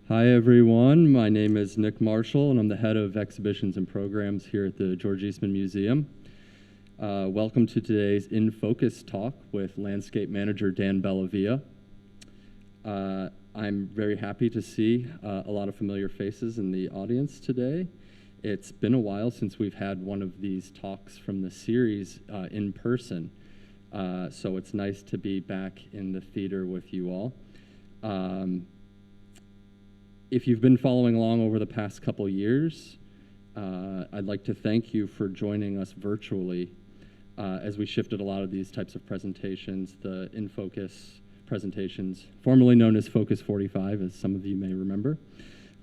Hi everyone, my name is Nick Marshall and I'm the head of exhibitions and programs here at the George Eastman Museum. Welcome to today's In Focus talk with Landscape Manager Dan Bellavia. I'm very happy to see a lot of familiar faces in the audience today. It's been a while since we've had one of these talks from the series in person, so it's nice to be back in the theater with you all. If you've been following along over the past couple years, I'd like to thank you for joining us virtually as we shifted a lot of these types of presentations, the In Focus presentations, formerly known as Focus 45, as some of you may remember,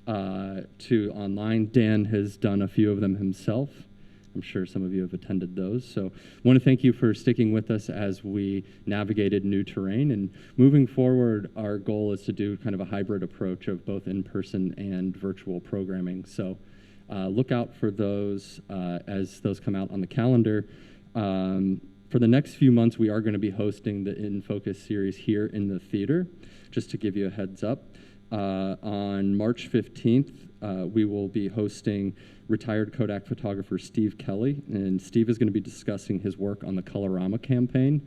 to online. Dan has done a few of them himself. I'm sure some of you have attended those. So I want to thank you for sticking with us as we navigated new terrain. And moving forward, our goal is to do kind of a hybrid approach of both in-person and virtual programming. So look out for those as those come out on the calendar. For the next few months, we are going to be hosting the In Focus series here in the theater, just to give you a heads up. On March 15th, we will be hosting retired Kodak photographer Steve Kelly, and Steve is going to be discussing his work on the Colorama campaign.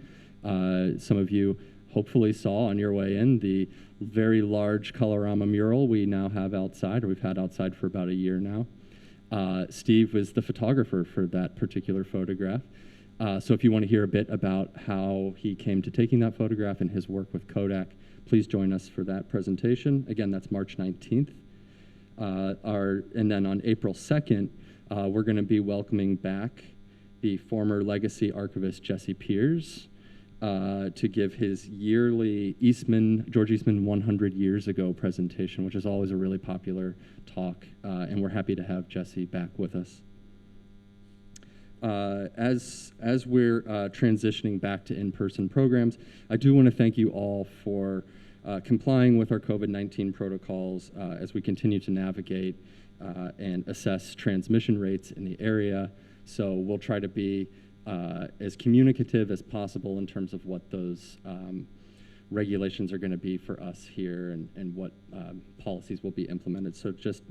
Some of you hopefully saw on your way in the very large Colorama mural we now have outside, or we've had outside for about a year now. Steve was the photographer for that particular photograph. So if you want to hear a bit about how he came to taking that photograph and his work with Kodak, please join us for that presentation. Again, that's March 19th. And then on April 2nd, we're going to be welcoming back the former legacy archivist Jesse Piers to give his yearly George Eastman 100 Years Ago presentation, which is always a really popular talk, and we're happy to have Jesse back with us. As we're transitioning back to in-person programs, I do want to thank you all for complying with our COVID-19 protocols as we continue to navigate and assess transmission rates in the area. So we'll try to be as communicative as possible in terms of what those regulations are going to be for us here and what policies will be implemented. So just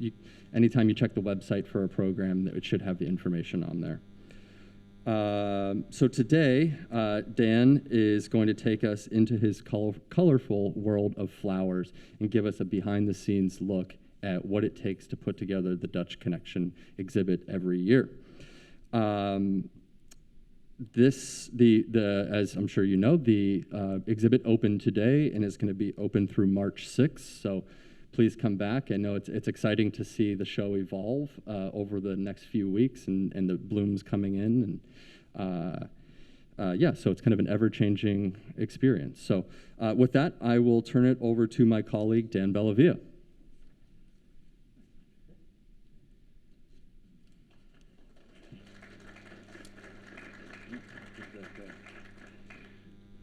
anytime you check the website for a program, it should have the information on there. So today, Dan is going to take us into his colorful world of flowers and give us a behind-the-scenes look at what it takes to put together the Dutch Connection exhibit every year. As I'm sure you know, the exhibit opened today and is going to be open through March 6th. So please come back. I know it's exciting to see the show evolve over the next few weeks and the blooms coming in. And so it's kind of an ever-changing experience. So with that, I will turn it over to my colleague, Dan Bellavia.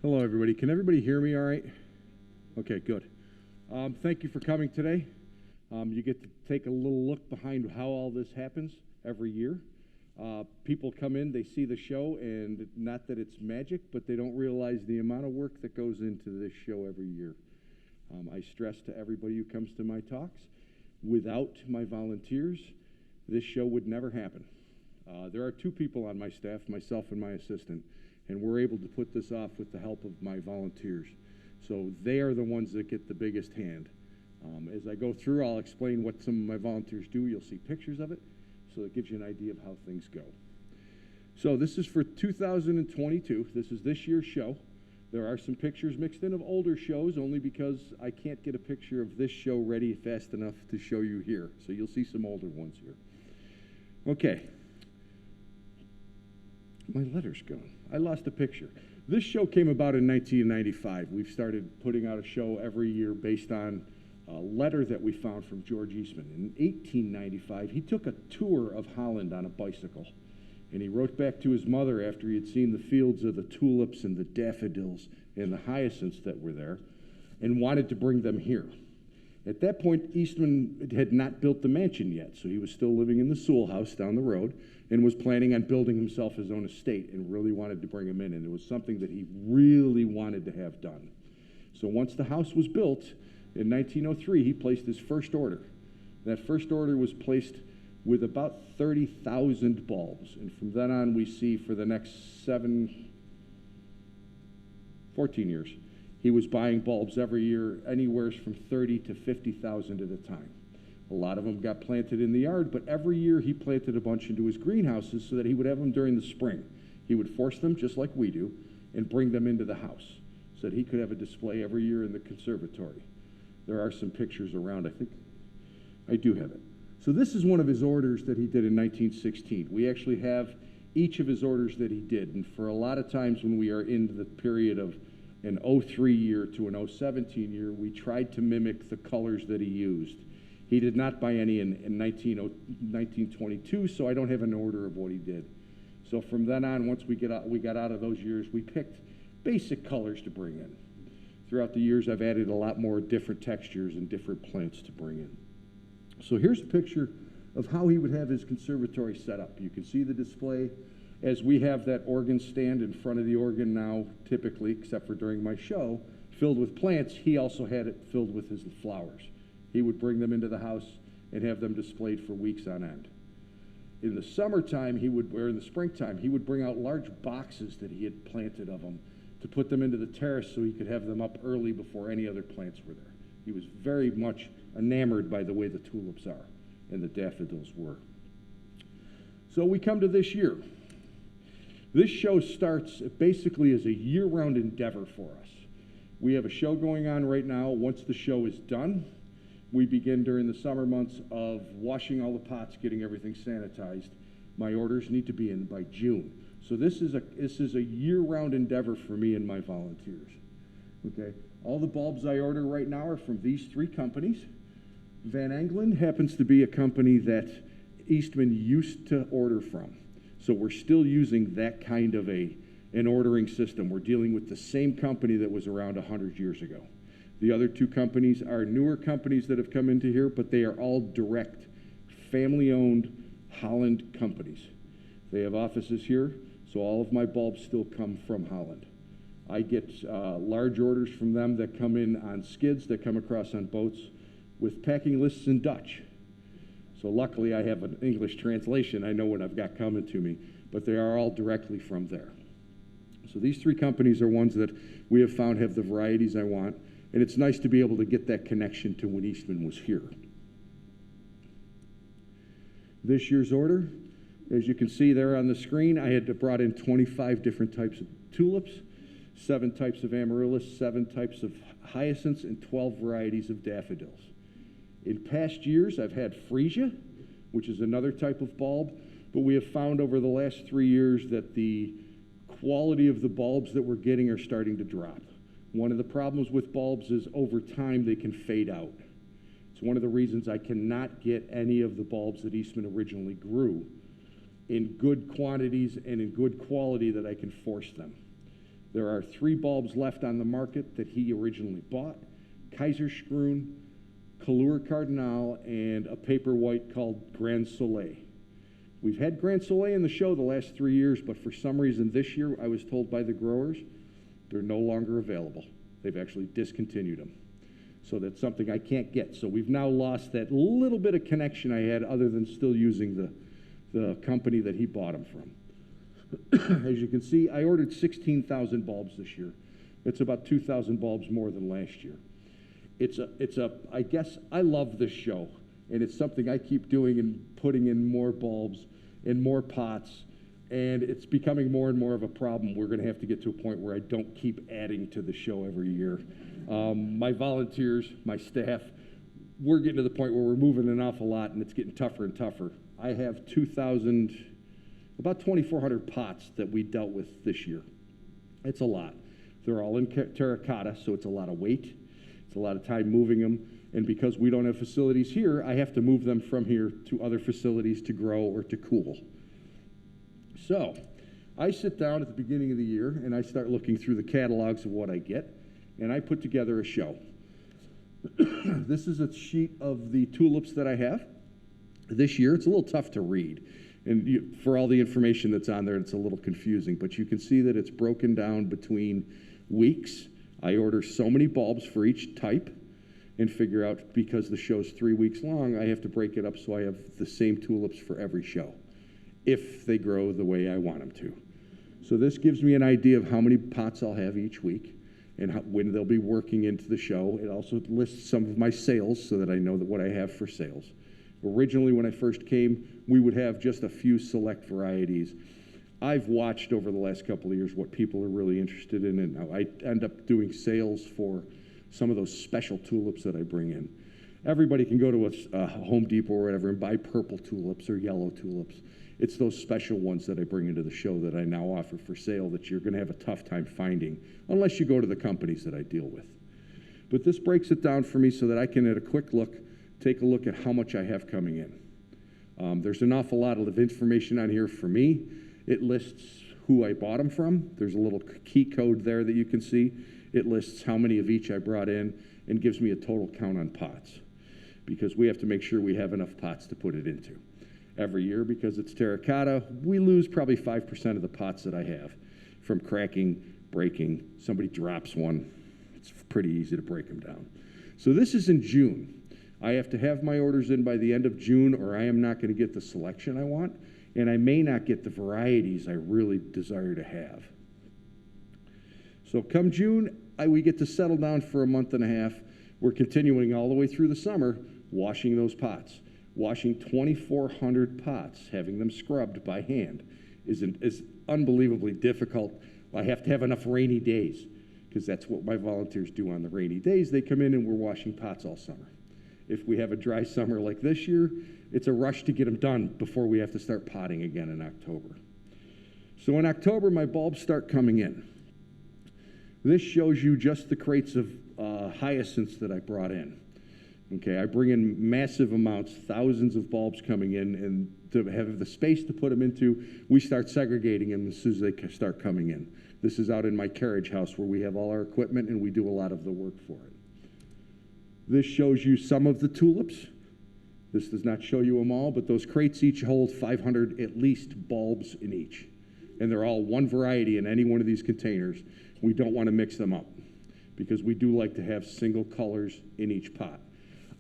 Hello, everybody. Can everybody hear me all right? Okay, good. Thank you for coming today. You get to take a little look behind how all this happens every year. People come in, they see the show, and not that it's magic, but they don't realize the amount of work that goes into this show every year. I stress to everybody who comes to my talks, without my volunteers, this show would never happen. There are two people on my staff, myself and my assistant, and we're able to put this off with the help of my volunteers. So they are the ones that get the biggest hand. As I go through, I'll explain what some of my volunteers do. You'll see pictures of it, so it gives you an idea of how things go. So this is for 2022. This is this year's show. There are some pictures mixed in of older shows, only because I can't get a picture of this show ready fast enough to show you here. So you'll see some older ones here. Okay. My letter's gone. I lost a picture. This show came about in 1995. We've started putting out a show every year based on a letter that we found from George Eastman. In 1895, he took a tour of Holland on a bicycle, and he wrote back to his mother after he had seen the fields of the tulips and the daffodils and the hyacinths that were there, and wanted to bring them here. At that point, Eastman had not built the mansion yet, so he was still living in the Sewell house down the road and was planning on building himself his own estate and really wanted to bring him in, and it was something that he really wanted to have done. So once the house was built, In 1903, he placed his first order. That first order was placed with about 30,000 bulbs. And from then on, we see for the next 14 years, he was buying bulbs every year, anywhere from 30 to 50,000 at a time. A lot of them got planted in the yard, but every year he planted a bunch into his greenhouses so that he would have them during the spring. He would force them, just like we do, and bring them into the house so that he could have a display every year in the conservatory. There are some pictures around. I think I do have it. So this is one of his orders that he did in 1916. We actually have each of his orders that he did. And for a lot of times when we are in the period of an 03 year to an 017 year, we tried to mimic the colors that he used. He did not buy any in 1922, so I don't have an order of what he did. So from then on, once we got out of those years, we picked basic colors to bring in. Throughout the years, I've added a lot more different textures and different plants to bring in. So here's a picture of how he would have his conservatory set up. You can see the display as we have that organ stand in front of the organ now, typically, except for during my show, filled with plants. He also had it filled with his flowers. He would bring them into the house and have them displayed for weeks on end. In the summertime, or in the springtime, he would bring out large boxes that he had planted of them to put them into the terrace so he could have them up early before any other plants were there. He was very much enamored by the way the tulips are and the daffodils were. So we come to this year. This show starts basically as a year-round endeavor for us. We have a show going on right now. Once the show is done, we begin during the summer months of washing all the pots, getting everything sanitized. My orders need to be in by June. So this is a year-round endeavor for me and my volunteers. Okay, all the bulbs I order right now are from these three companies. Van Engelen happens to be a company that Eastman used to order from. So we're still using that kind of an ordering system. We're dealing with the same company that was around 100 years ago. The other two companies are newer companies that have come into here, but they are all direct, family-owned Holland companies. They have offices here, so all of my bulbs still come from Holland. I get large orders from them that come in on skids, that come across on boats with packing lists in Dutch. So luckily I have an English translation. I know what I've got coming to me, but they are all directly from there. So these three companies are ones that we have found have the varieties I want, and it's nice to be able to get that connection to when Eastman was here. This year's order, as you can see there on the screen, I had brought in 25 different types of tulips, 7 types of amaryllis, 7 types of hyacinths, and 12 varieties of daffodils. In past years, I've had freesia, which is another type of bulb, but we have found over the last 3 years that the quality of the bulbs that we're getting are starting to drop. One of the problems with bulbs is over time they can fade out. It's one of the reasons I cannot get any of the bulbs that Eastman originally grew in good quantities and in good quality that I can force them. There are 3 bulbs left on the market that he originally bought: Kaiserschroon, Couleur Cardinal, and a paper white called Grand Soleil. We've had Grand Soleil in the show the last 3 years, but for some reason this year I was told by the growers they're no longer available. They've actually discontinued them. So that's something I can't get. So we've now lost that little bit of connection I had, other than still using the company that he bought them from. As you can see, I ordered 16,000 bulbs this year. It's about 2,000 bulbs more than last year. I guess I love this show, and it's something I keep doing and putting in more bulbs and more pots, and it's becoming more and more of a problem. We're going to have to get to a point where I don't keep adding to the show every year. My volunteers, my staff, we're getting to the point where we're moving an awful lot, and it's getting tougher and tougher. I have about 2,400 pots that we dealt with this year. It's a lot. They're all in terracotta, so it's a lot of weight. It's a lot of time moving them, and because we don't have facilities here, I have to move them from here to other facilities to grow or to cool. So I sit down at the beginning of the year and I start looking through the catalogs of what I get, and I put together a show. This is a sheet of the tulips that I have. This year, it's a little tough to read, and for all the information that's on there, it's a little confusing, but you can see that it's broken down between weeks. I order so many bulbs for each type, and figure out, because the show's 3 weeks long, I have to break it up so I have the same tulips for every show, if they grow the way I want them to. So this gives me an idea of how many pots I'll have each week and when they'll be working into the show. It also lists some of my sales so that I know what I have for sales. Originally, when I first came, we would have just a few select varieties. I've watched over the last couple of years what people are really interested in, and now I end up doing sales for some of those special tulips that I bring in. Everybody can go to a Home Depot or whatever and buy purple tulips or yellow tulips. It's those special ones that I bring into the show that I now offer for sale that you're going to have a tough time finding unless you go to the companies that I deal with. But this breaks it down for me so that I can, at a quick look, take a look at how much I have coming in. There's an awful lot of information on here for me. It lists who I bought them from. There's a little key code there that you can see. It lists how many of each I brought in and gives me a total count on pots, because we have to make sure we have enough pots to put it into. Every year, because it's terracotta, we lose probably 5% of the pots that I have from cracking, breaking. Somebody drops one, it's pretty easy to break them down. So this is in June. I have to have my orders in by the end of June, or I am not going to get the selection I want, and I may not get the varieties I really desire to have. So come June, we get to settle down for a month and a half. We're continuing all the way through the summer, washing those pots. Washing 2,400 pots, having them scrubbed by hand, is unbelievably difficult. I have to have enough rainy days, because that's what my volunteers do on the rainy days. They come in and we're washing pots all summer. If we have a dry summer like this year, it's a rush to get them done before we have to start potting again in October. So in October, my bulbs start coming in. This shows you just the crates of hyacinths that I brought in. Okay, I bring in massive amounts, thousands of bulbs coming in, and to have the space to put them into, we start segregating them as soon as they start coming in. This is out in my carriage house where we have all our equipment and we do a lot of the work for it. This shows you some of the tulips. This does not show you them all, but those crates each hold 500 at least bulbs in each. And they're all one variety in any one of these containers. We don't want to mix them up because we do like to have single colors in each pot.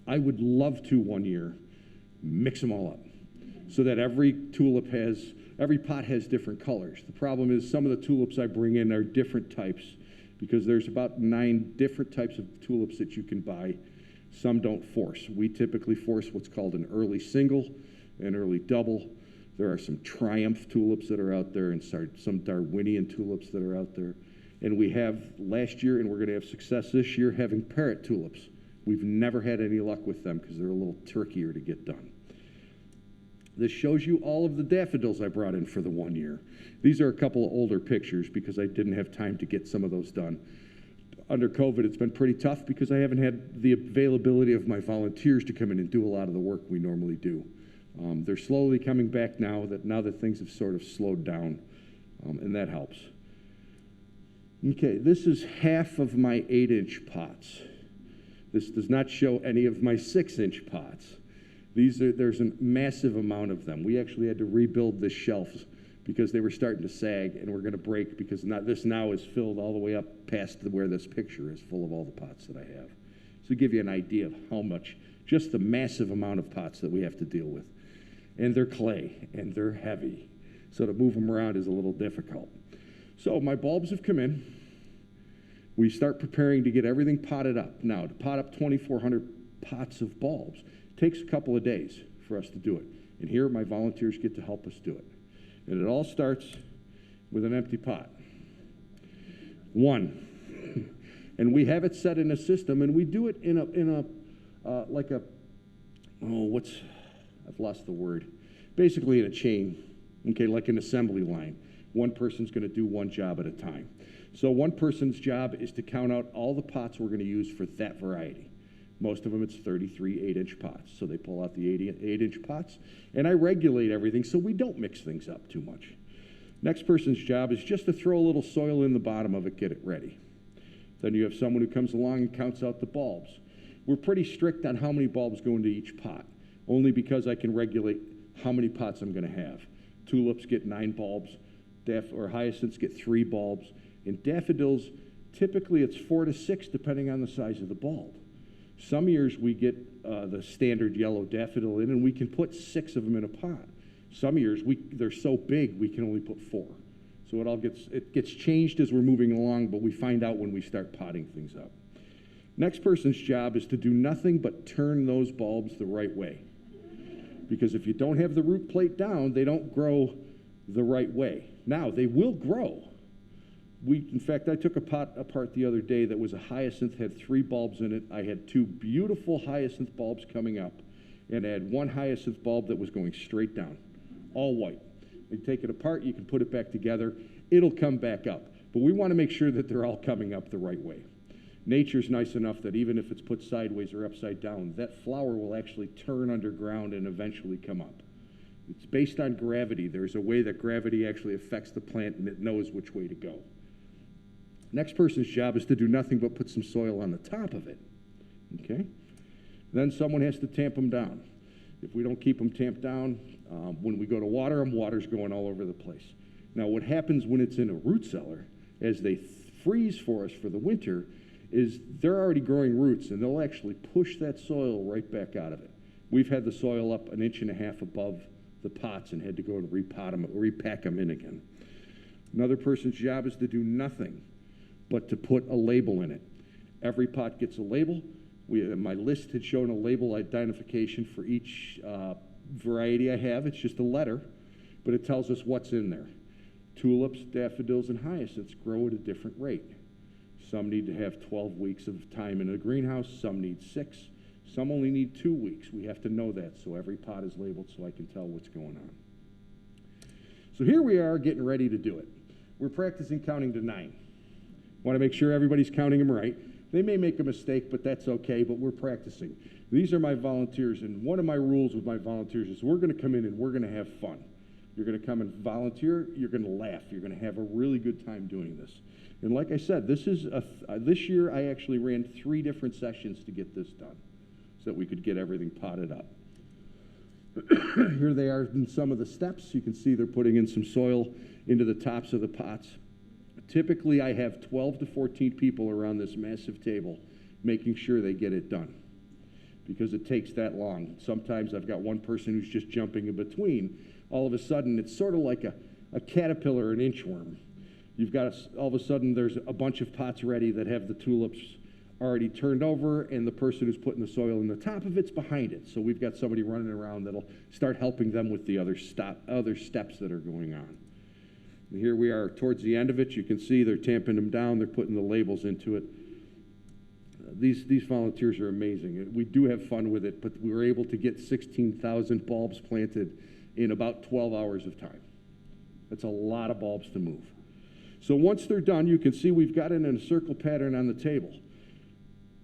I would love to one year mix them all up so that every pot has different colors. The problem is some of the tulips I bring in are different types, because there's about 9 different types of tulips that you can buy. Some don't force. We typically force what's called an early single, an early double. There are some Triumph tulips that are out there and some Darwinian tulips that are out there. And we have last year, and we're going to have success this year, having parrot tulips. We've never had any luck with them because they're a little trickier to get done. This shows you all of the daffodils I brought in for the 1 year. These are a couple of older pictures because I didn't have time to get some of those done. Under COVID, it's been pretty tough because I haven't had the availability of my volunteers to come in and do a lot of the work we normally do. They're slowly coming back now that things have sort of slowed down, and that helps. Okay, this is half of my 8-inch pots. This does not show any of my 6-inch pots. There's a massive amount of them. We actually had to rebuild this shelf because they were starting to sag and we're going to break, because this now is filled all the way up past where this picture is, full of all the pots that I have. So to give you an idea of how much, just the massive amount of pots that we have to deal with. And they're clay and they're heavy, so to move them around is a little difficult. So my bulbs have come in. We start preparing to get everything potted up. Now, to pot up 2,400 pots of bulbs takes a couple of days for us to do it. And here, my volunteers get to help us do it. And it all starts with an empty pot. 1. And we have it set in a system, and we do it I've lost the word. Basically in a chain, okay, like an assembly line. One person's going to do one job at a time. So one person's job is to count out all the pots we're going to use for that variety. Most of them, it's 33 8-inch pots. So they pull out the 8-inch pots, and I regulate everything so we don't mix things up too much. Next person's job is just to throw a little soil in the bottom of it, get it ready. Then you have someone who comes along and counts out the bulbs. We're pretty strict on how many bulbs go into each pot, only because I can regulate how many pots I'm going to have. Tulips get 9 bulbs, hyacinths get 3 bulbs. In daffodils, typically it's 4 to 6 depending on the size of the bulb. Some years we get the standard yellow daffodil in, and we can put 6 of them in a pot. Some years they're so big we can only put 4. So it gets changed as we're moving along, but we find out when we start potting things up. Next person's job is to do nothing but turn those bulbs the right way. Because if you don't have the root plate down, they don't grow the right way. Now, they will grow. In fact, I took a pot apart the other day that was a hyacinth, had 3 bulbs in it. I had 2 beautiful hyacinth bulbs coming up, and I had 1 hyacinth bulb that was going straight down, all white. You take it apart, you can put it back together, it'll come back up. But we want to make sure that they're all coming up the right way. Nature's nice enough that even if it's put sideways or upside down, that flower will actually turn underground and eventually come up. It's based on gravity. There's a way that gravity actually affects the plant, and it knows which way to go. Next person's job is to do nothing but put some soil on the top of it. Okay? Then someone has to tamp them down. If we don't keep them tamped down, when we go to water them, water's going all over the place. Now, what happens when it's in a root cellar, as they freeze for us for the winter, is they're already growing roots, and they'll actually push that soil right back out of it. We've had the soil up 1.5 inches above the pots and had to go and repack them in again. Another person's job is to do nothing but to put a label in it. Every pot gets a label. My list had shown a label identification for each variety I have. It's just a letter, but it tells us what's in there. Tulips, daffodils, and hyacinths grow at a different rate. Some need to have 12 weeks of time in a greenhouse. Some need 6. Some only need 2 weeks. We have to know that, so every pot is labeled so I can tell what's going on. So here we are getting ready to do it. We're practicing counting to 9. Want to make sure everybody's counting them right. They may make a mistake, but that's okay, but we're practicing. These are my volunteers, and one of my rules with my volunteers is we're going to come in and we're going to have fun. You're going to come and volunteer, you're going to laugh, you're going to have a really good time doing this. And like I said, this year I actually ran 3 different sessions to get this done so that we could get everything potted up. Here they are in some of the steps. You can see they're putting in some soil into the tops of the pots. Typically, I have 12 to 14 people around this massive table making sure they get it done because it takes that long. Sometimes I've got one person who's just jumping in between. All of a sudden, it's sort of like a caterpillar or an inchworm. You've got, all of a sudden, there's a bunch of pots ready that have the tulips already turned over, and the person who's putting the soil in the top of it's behind it. So we've got somebody running around that'll start helping them with the other steps that are going on. And here we are towards the end of it. You can see they're tamping them down. They're putting the labels into it. These volunteers are amazing. We do have fun with it, but we were able to get 16,000 bulbs planted in about 12 hours of time. That's a lot of bulbs to move. So once they're done, you can see we've got it in a circle pattern on the table.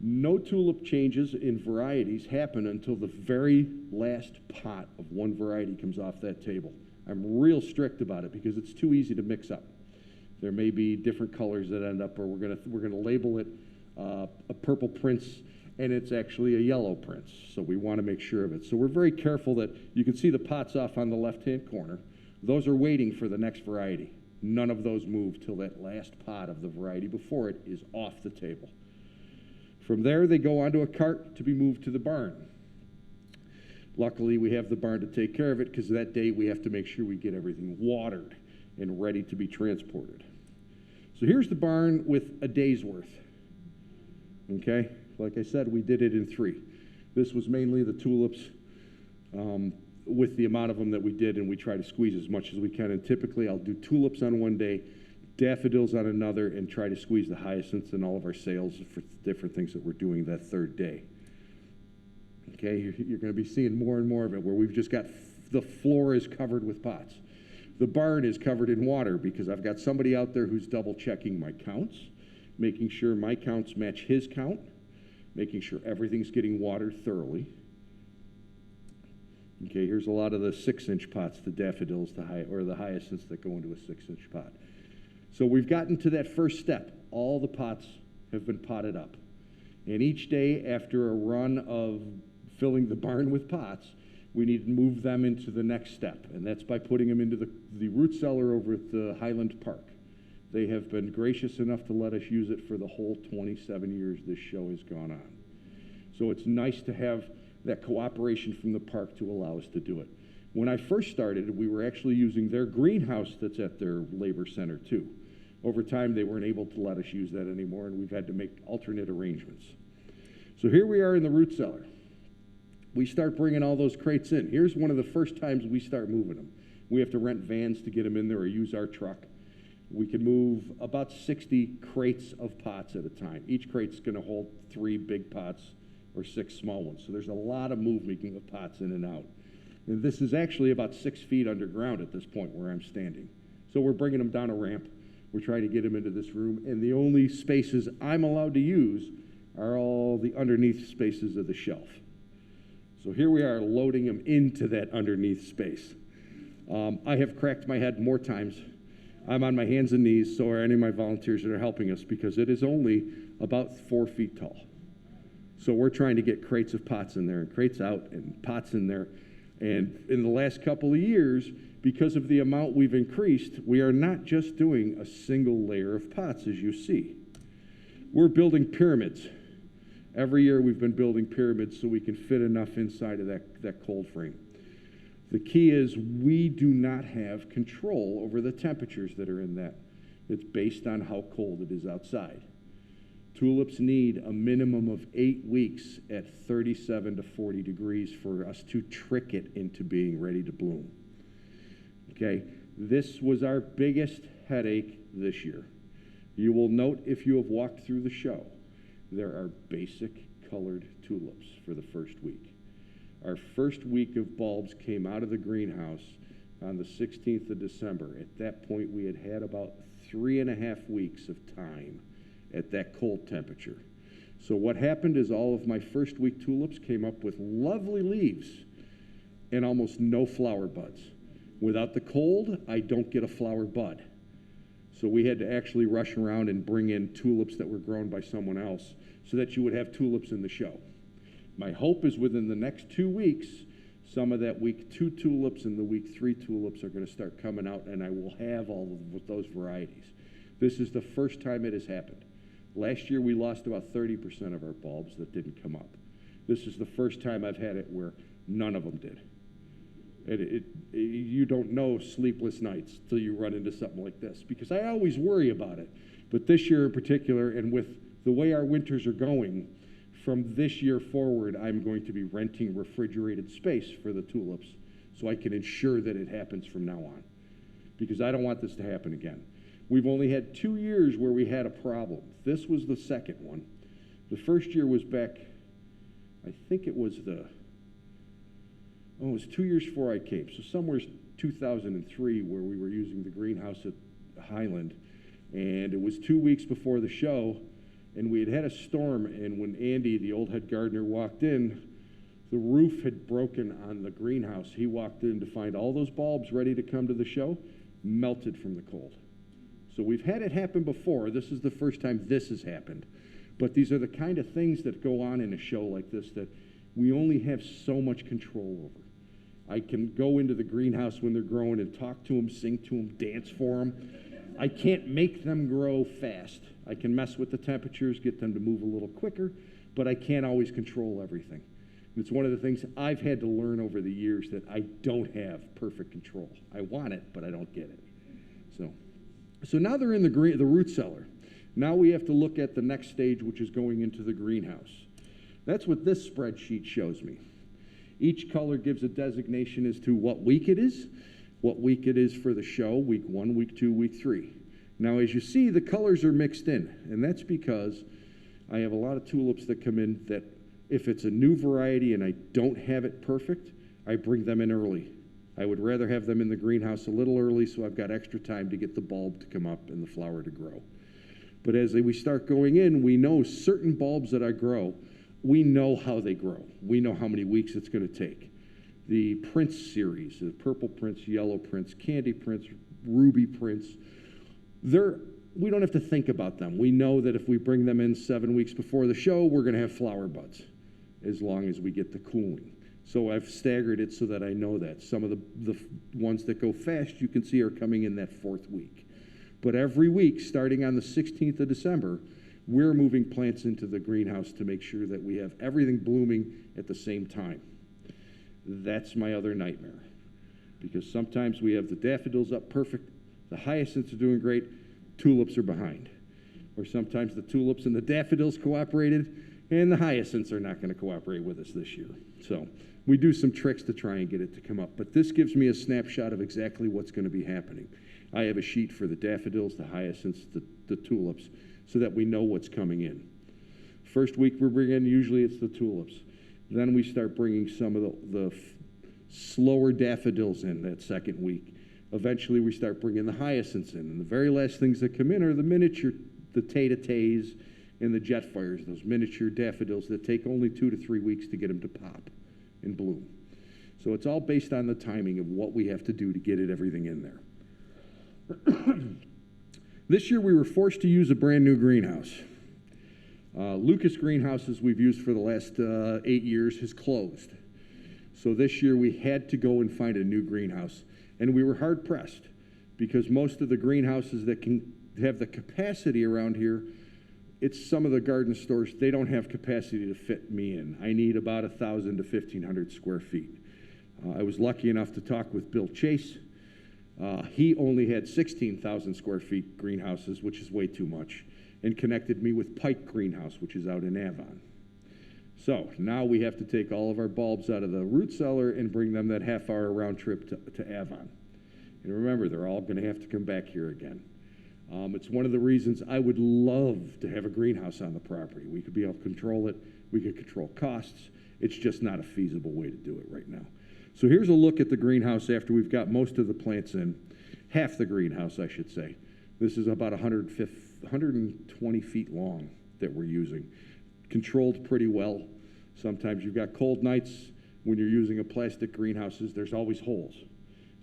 No tulip changes in varieties happen until the very last pot of one variety comes off that table. I'm real strict about it because it's too easy to mix up. There may be different colors that end up, or we're gonna label it a purple prince, and it's actually a yellow prince. So we want to make sure of it. So we're very careful that you can see the pots off on the left-hand corner. Those are waiting for the next variety. None of those move till that last pot of the variety before it is off the table. From there, they go onto a cart to be moved to the barn. Luckily, we have the barn to take care of it because that day we have to make sure we get everything watered and ready to be transported. So here's the barn with a day's worth. Okay, like I said, we did it in 3. This was mainly the tulips with the amount of them that we did, and we try to squeeze as much as we can. And typically I'll do tulips on one day, daffodils on another, and try to squeeze the hyacinths and all of our sales for different things that we're doing that 3rd day. Okay, you're going to be seeing more and more of it where we've just got the floor is covered with pots. The barn is covered in water because I've got somebody out there who's double checking my counts, making sure my counts match his count, making sure everything's getting watered thoroughly. Okay, here's a lot of the 6-inch pots, the daffodils, the hyacinths that go into a 6-inch pot. So we've gotten to that first step. All the pots have been potted up. And each day after a run of filling the barn with pots, we need to move them into the next step. And that's by putting them into the root cellar over at the Highland Park. They have been gracious enough to let us use it for the whole 27 years this show has gone on. So it's nice to have that cooperation from the park to allow us to do it. When I first started, we were actually using their greenhouse that's at their labor center too. Over time, they weren't able to let us use that anymore, and we've had to make alternate arrangements. So here we are in the root cellar. We start bringing all those crates in. Here's one of the first times we start moving them. We have to rent vans to get them in there or use our truck. We can move about 60 crates of pots at a time. Each crate's going to hold 3 big pots or 6 small ones. So there's a lot of movement of pots in and out. And this is actually about 6 feet underground at this point where I'm standing. So we're bringing them down a ramp. We're trying to get them into this room. And the only spaces I'm allowed to use are all the underneath spaces of the shelf. So here we are loading them into that underneath space. I have cracked my head more times. I'm on my hands and knees, so are any of my volunteers that are helping us, because it is only about 4 feet tall. So we're trying to get crates of pots in there and crates out and pots in there. And in the last couple of years, because of the amount we've increased, we are not just doing a single layer of pots, as you see. We're building pyramids. Every year we've been building pyramids so we can fit enough inside of that cold frame. The key is we do not have control over the temperatures that are in that. It's based on how cold it is outside. Tulips need a minimum of 8 weeks at 37 to 40 degrees for us to trick it into being ready to bloom. Okay, this was our biggest headache this year. You will note, if you have walked through the show, there are basic colored tulips for the first week. Our first week of bulbs came out of the greenhouse on the 16th of December. At that point, we had had about 3.5 weeks of time at that cold temperature. So what happened is all of my first week tulips came up with lovely leaves and almost no flower buds. Without the cold, I don't get a flower bud. So we had to actually rush around and bring in tulips that were grown by someone else so that you would have tulips in the show. My hope is within the next 2 weeks, some of that week 2 tulips and the week 3 tulips are going to start coming out, and I will have all of those varieties. This is the first time it has happened. Last year we lost about 30% of our bulbs that didn't come up. This is the first time I've had it where none of them did. You don't know sleepless nights till you run into something like this, because I always worry about it. But this year in particular, and with the way our winters are going, from this year forward, I'm going to be renting refrigerated space for the tulips so I can ensure that it happens from now on, because I don't want this to happen again. We've only had 2 years where we had a problem. This was the second one. The first year was back, I think it was it was 2 years before I came. So somewhere 2003 where we were using the greenhouse at Highland. And it was 2 weeks before the show, and we had had a storm, and when Andy, the old head gardener, walked in, the roof had broken on the greenhouse. He walked in to find all those bulbs ready to come to the show, melted from the cold. So we've had it happen before. This is the first time this has happened. But these are the kind of things that go on in a show like this that we only have so much control over. I can go into the greenhouse when they're growing and talk to them, sing to them, dance for them. I can't make them grow fast. I can mess with the temperatures, get them to move a little quicker, but I can't always control everything. And it's one of the things I've had to learn over the years, that I don't have perfect control. I want it, but I don't get it. So now they're in the root cellar. Now we have to look at the next stage, which is going into the greenhouse. That's what this spreadsheet shows me. Each color gives a designation as to what week it is for the show, week 1, week 2, week 3. Now, as you see, the colors are mixed in, and that's because I have a lot of tulips that come in that if it's a new variety and I don't have it perfect, I bring them in early. I would rather have them in the greenhouse a little early so I've got extra time to get the bulb to come up and the flower to grow. But as we start going in, we know certain bulbs that I grow, we know how they grow. We know how many weeks it's going to take. The Prince series, the purple Prince, yellow Prince, candy Prince, ruby Prince, we don't have to think about them. We know that if we bring them in 7 weeks before the show, we're going to have flower buds as long as we get the cooling. So I've staggered it so that I know that. Some of the ones that go fast, you can see, are coming in that 4th week. But every week, starting on the 16th of December, we're moving plants into the greenhouse to make sure that we have everything blooming at the same time. That's my other nightmare, because sometimes we have the daffodils up perfect, the hyacinths are doing great, tulips are behind. Or sometimes the tulips and the daffodils cooperated, and the hyacinths are not going to cooperate with us this year. So we do some tricks to try and get it to come up. But this gives me a snapshot of exactly what's going to be happening. I have a sheet for the daffodils, the hyacinths, the tulips, so that we know what's coming in. First week we're bringing, usually it's the tulips. Then we start bringing some of the slower daffodils in that second week. Eventually we start bringing the hyacinths in. And the very last things that come in are the miniature, the tay-to-tays and the jet fires, those miniature daffodils that take only 2 to 3 weeks to get them to pop and bloom. So it's all based on the timing of what we have to do to get everything in there. This year we were forced to use a brand new greenhouse. Lucas Greenhouses we've used for the last 8 years has closed. So this year we had to go and find a new greenhouse. And we were hard pressed because most of the greenhouses that can have the capacity around here, it's some of the garden stores, they don't have capacity to fit me in. I need about 1,000 to 1,500 square feet. I was lucky enough to talk with Bill Chase. He only had 16,000 square feet greenhouses, which is way too much, and connected me with Pike Greenhouse, which is out in Avon. So now we have to take all of our bulbs out of the root cellar and bring them that half-hour round trip to Avon. And remember, they're all going to have to come back here again. It's one of the reasons I would love to have a greenhouse on the property. We could be able to control it. We could control costs. It's just not a feasible way to do it right now. So here's a look at the greenhouse after we've got most of the plants in. Half the greenhouse, I should say. This is about 120 feet long that we're using. Controlled pretty well. Sometimes you've got cold nights when you're using a plastic greenhouses, there's always holes.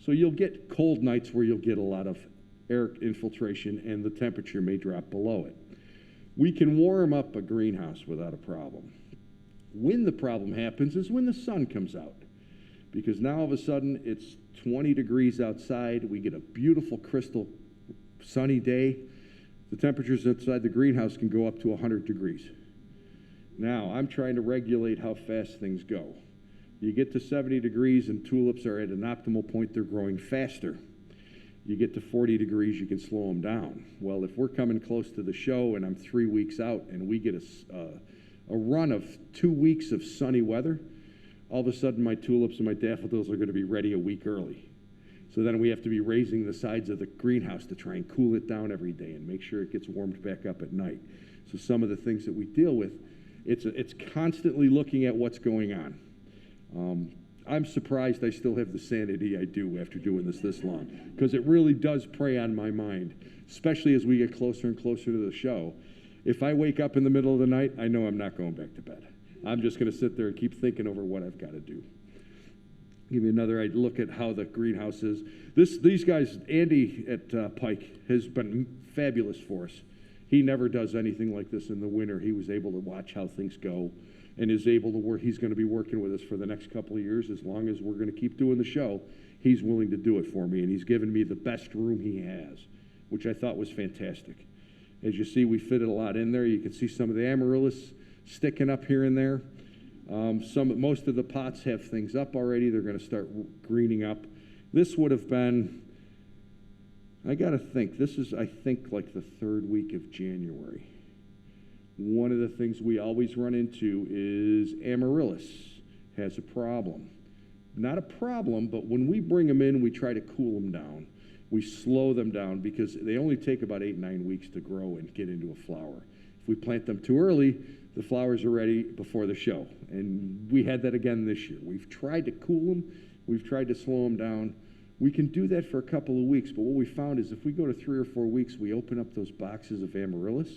So you'll get cold nights where you'll get a lot of air infiltration and the temperature may drop below it. We can warm up a greenhouse without a problem. When the problem happens is when the sun comes out, because now all of a sudden it's 20 degrees outside, we get a beautiful crystal sunny day, the temperatures inside the greenhouse can go up to 100 degrees. Now, I'm trying to regulate how fast things go. You get to 70 degrees and tulips are at an optimal point, they're growing faster. You get to 40 degrees, you can slow them down. Well, if we're coming close to the show and I'm 3 weeks out and we get a run of 2 weeks of sunny weather, all of a sudden my tulips and my daffodils are going to be ready a week early. So then we have to be raising the sides of the greenhouse to try and cool it down every day and make sure it gets warmed back up at night. So some of the things that we deal with, it's constantly looking at what's going on. I'm surprised I still have the sanity I do after doing this long, because it really does prey on my mind, especially as we get closer and closer to the show. If I wake up in the middle of the night, I know I'm not going back to bed. I'm just going to sit there and keep thinking over what I've got to do. Give you another look at how the greenhouse is. These guys, Andy at Pike, has been fabulous for us. He never does anything like this in the winter. He was able to watch how things go and is able to work. He's going to be working with us for the next couple of years. As long as we're going to keep doing the show, he's willing to do it for me, and he's given me the best room he has, which I thought was fantastic. As you see, we fitted a lot in there. You can see some of the amaryllis sticking up here and there. Most of the pots have things up already. They're going to start greening up. This would have been, I got to think, this is, I think, like the 3rd week of January. One of the things we always run into is amaryllis has a problem. Not a problem, but when we bring them in, we try to cool them down. We slow them down because they only take about 8-9 weeks to grow and get into a flower. If we plant them too early, the flowers are ready before the show. And we had that again this year. We've tried to cool them. We've tried to slow them down. We can do that for a couple of weeks, but what we found is if we go to 3 or 4 weeks, we open up those boxes of amaryllis,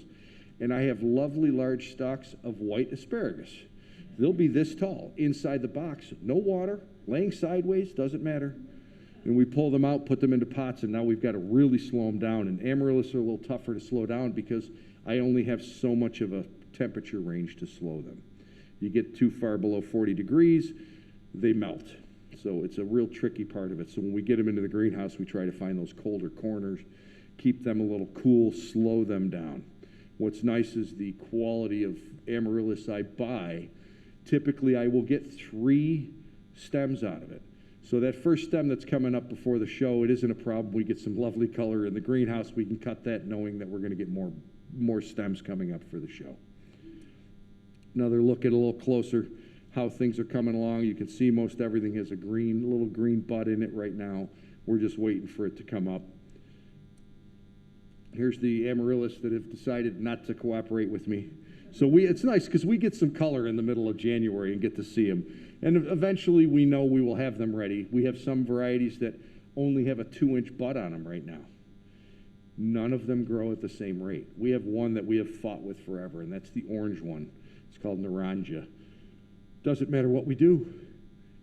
and I have lovely large stalks of white asparagus. They'll be this tall inside the box. No water, laying sideways, doesn't matter. And we pull them out, put them into pots, and now we've got to really slow them down. And amaryllis are a little tougher to slow down because I only have so much of a temperature range to slow them. You get too far below 40 degrees, they melt. So it's a real tricky part of it. So when we get them into the greenhouse, we try to find those colder corners, keep them a little cool, slow them down. What's nice is the quality of amaryllis I buy. Typically, I will get 3 stems out of it. So that first stem that's coming up before the show, it isn't a problem. We get some lovely color in the greenhouse. We can cut that knowing that we're going to get more stems coming up for the show. Another look at a little closer how things are coming along. You can see most everything has a little green bud in it right now. We're just waiting for it to come up. Here's the amaryllis that have decided not to cooperate with me. So it's nice because we get some color in the middle of January and get to see them. And eventually we know we will have them ready. We have some varieties that only have a 2-inch bud on them right now. None of them grow at the same rate. We have one that we have fought with forever, and that's the orange one. It's called Naranja. Doesn't matter what we do.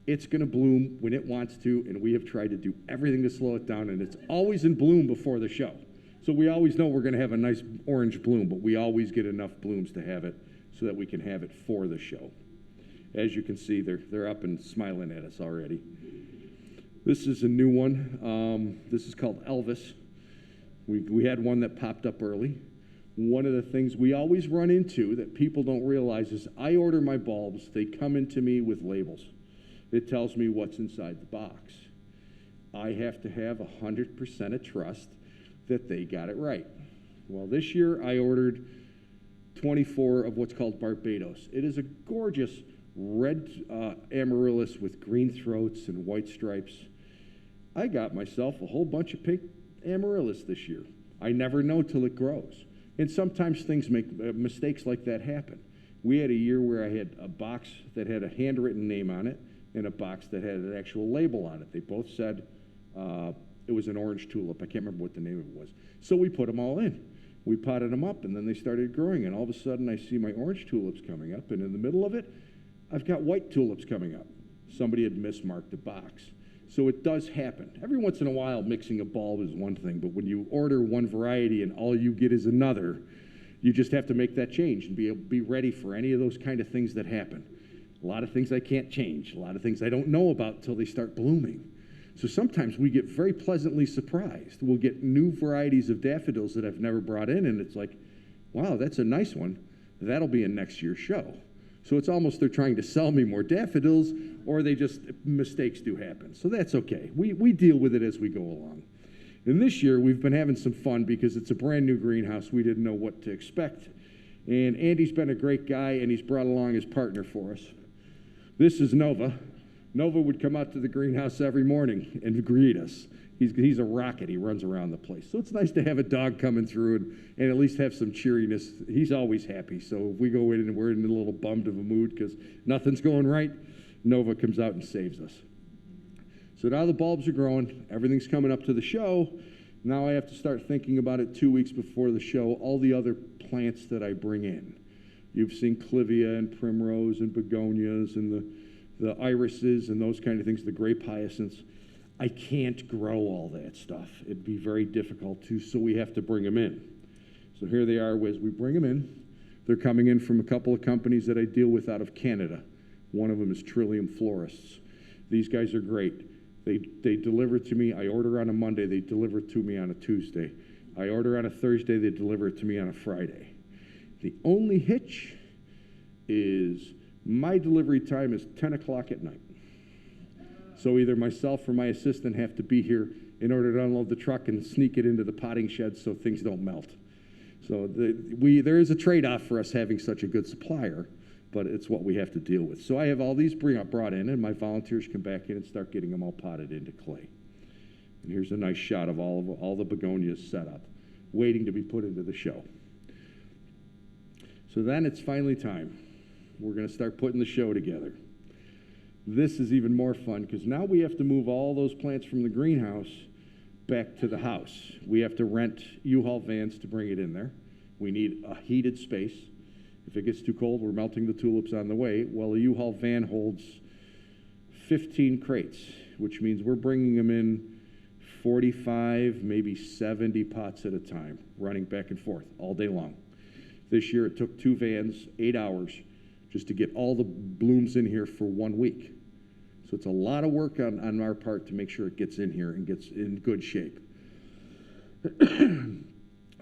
It's going to bloom when it wants to, and we have tried to do everything to slow it down, and it's always in bloom before the show. So we always know we're going to have a nice orange bloom, but we always get enough blooms to have it so that we can have it for the show. As you can see, they're up and smiling at us already. This is a new one. This is called Elvis. We had one that popped up early. One of the things we always run into that people don't realize is I order my bulbs. They come into me with labels. It tells me what's inside the box. I have to have 100% of trust that they got it right. Well, this year I ordered 24 of what's called Barbados. It is a gorgeous red amaryllis with green throats and white stripes. I got myself a whole bunch of pink amaryllis this year. I never know till it grows. And sometimes things make mistakes like that happen. We had a year where I had a box that had a handwritten name on it and a box that had an actual label on it. They both said it was an orange tulip. I can't remember what the name of it was. So we put them all in. We potted them up, and then they started growing, and all of a sudden I see my orange tulips coming up, and in the middle of it, I've got white tulips coming up. Somebody had mismarked the box. So it does happen. Every once in a while, mixing a bulb is one thing, but when you order one variety and all you get is another, you just have to make that change and be ready for any of those kind of things that happen. A lot of things I can't change. A lot of things I don't know about until they start blooming. So sometimes we get very pleasantly surprised. We'll get new varieties of daffodils that I've never brought in, and it's like, wow, that's a nice one. That'll be in next year's show. So it's almost they're trying to sell me more daffodils, or mistakes do happen. So that's okay. We deal with it as we go along. And this year, we've been having some fun because it's a brand new greenhouse. We didn't know what to expect. And Andy's been a great guy, and he's brought along his partner for us. This is Nova. Nova would come out to the greenhouse every morning and greet us. He's a rocket. He runs around the place. So it's nice to have a dog coming through and at least have some cheeriness. He's always happy. So if we go in and we're in a little bummed of a mood because nothing's going right, Nova comes out and saves us. So now the bulbs are growing. Everything's coming up to the show. Now I have to start thinking about it 2 weeks before the show, all the other plants that I bring in. You've seen Clivia and primrose and begonias and the irises and those kind of things, the grape hyacinths. I can't grow all that stuff. It'd be very difficult to, so we have to bring them in. So here they are as we bring them in. They're coming in from a couple of companies that I deal with out of Canada. One of them is Trillium Florists. These guys are great. They deliver to me. I order on a Monday. They deliver to me on a Tuesday. I order on a Thursday. They deliver it to me on a Friday. The only hitch is my delivery time is 10 o'clock at night. So either myself or my assistant have to be here in order to unload the truck and sneak it into the potting shed so things don't melt. So there is a trade-off for us having such a good supplier, but it's what we have to deal with. So I have all these brought in, and my volunteers come back in and start getting them all potted into clay. And here's a nice shot of all the begonias set up, waiting to be put into the show. So then it's finally time. We're going to start putting the show together. This is even more fun because now we have to move all those plants from the greenhouse back to the house. We have to rent U-Haul vans to bring it in there. We need a heated space. If it gets too cold, we're melting the tulips on the way. Well, a U-Haul van holds 15 crates, which means we're bringing them in 45, maybe 70 pots at a time, running back and forth all day long. This year it took 2 vans, 8 hours, just to get all the blooms in here for 1 week. So it's a lot of work on our part to make sure it gets in here and gets in good shape.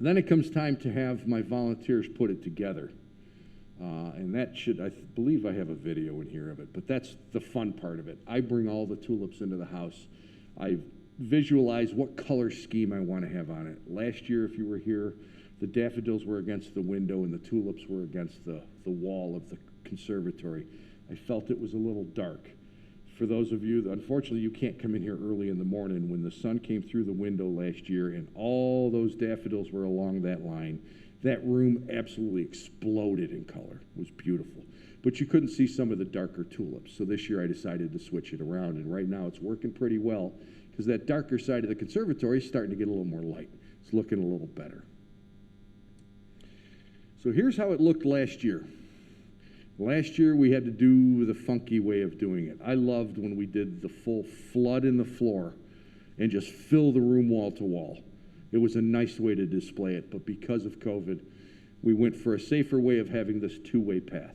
Then it comes time to have my volunteers put it together. And that I believe I have a video in here of it, but that's the fun part of it. I bring all the tulips into the house. I visualize what color scheme I want to have on it. Last year, if you were here, the daffodils were against the window and the tulips were against the wall of the conservatory. I felt it was a little dark. For those of you that, unfortunately, you can't come in here early in the morning, when the sun came through the window last year and all those daffodils were along that line, that room absolutely exploded in color. It was beautiful. But you couldn't see some of the darker tulips. So this year I decided to switch it around. And right now it's working pretty well because that darker side of the conservatory is starting to get a little more light. It's looking a little better. So here's how it looked last year. Last year we had to do the funky way of doing it. I loved when we did the full flood in the floor and just fill the room wall to wall. It was a nice way to display it, but because of COVID, we went for a safer way of having this two-way path.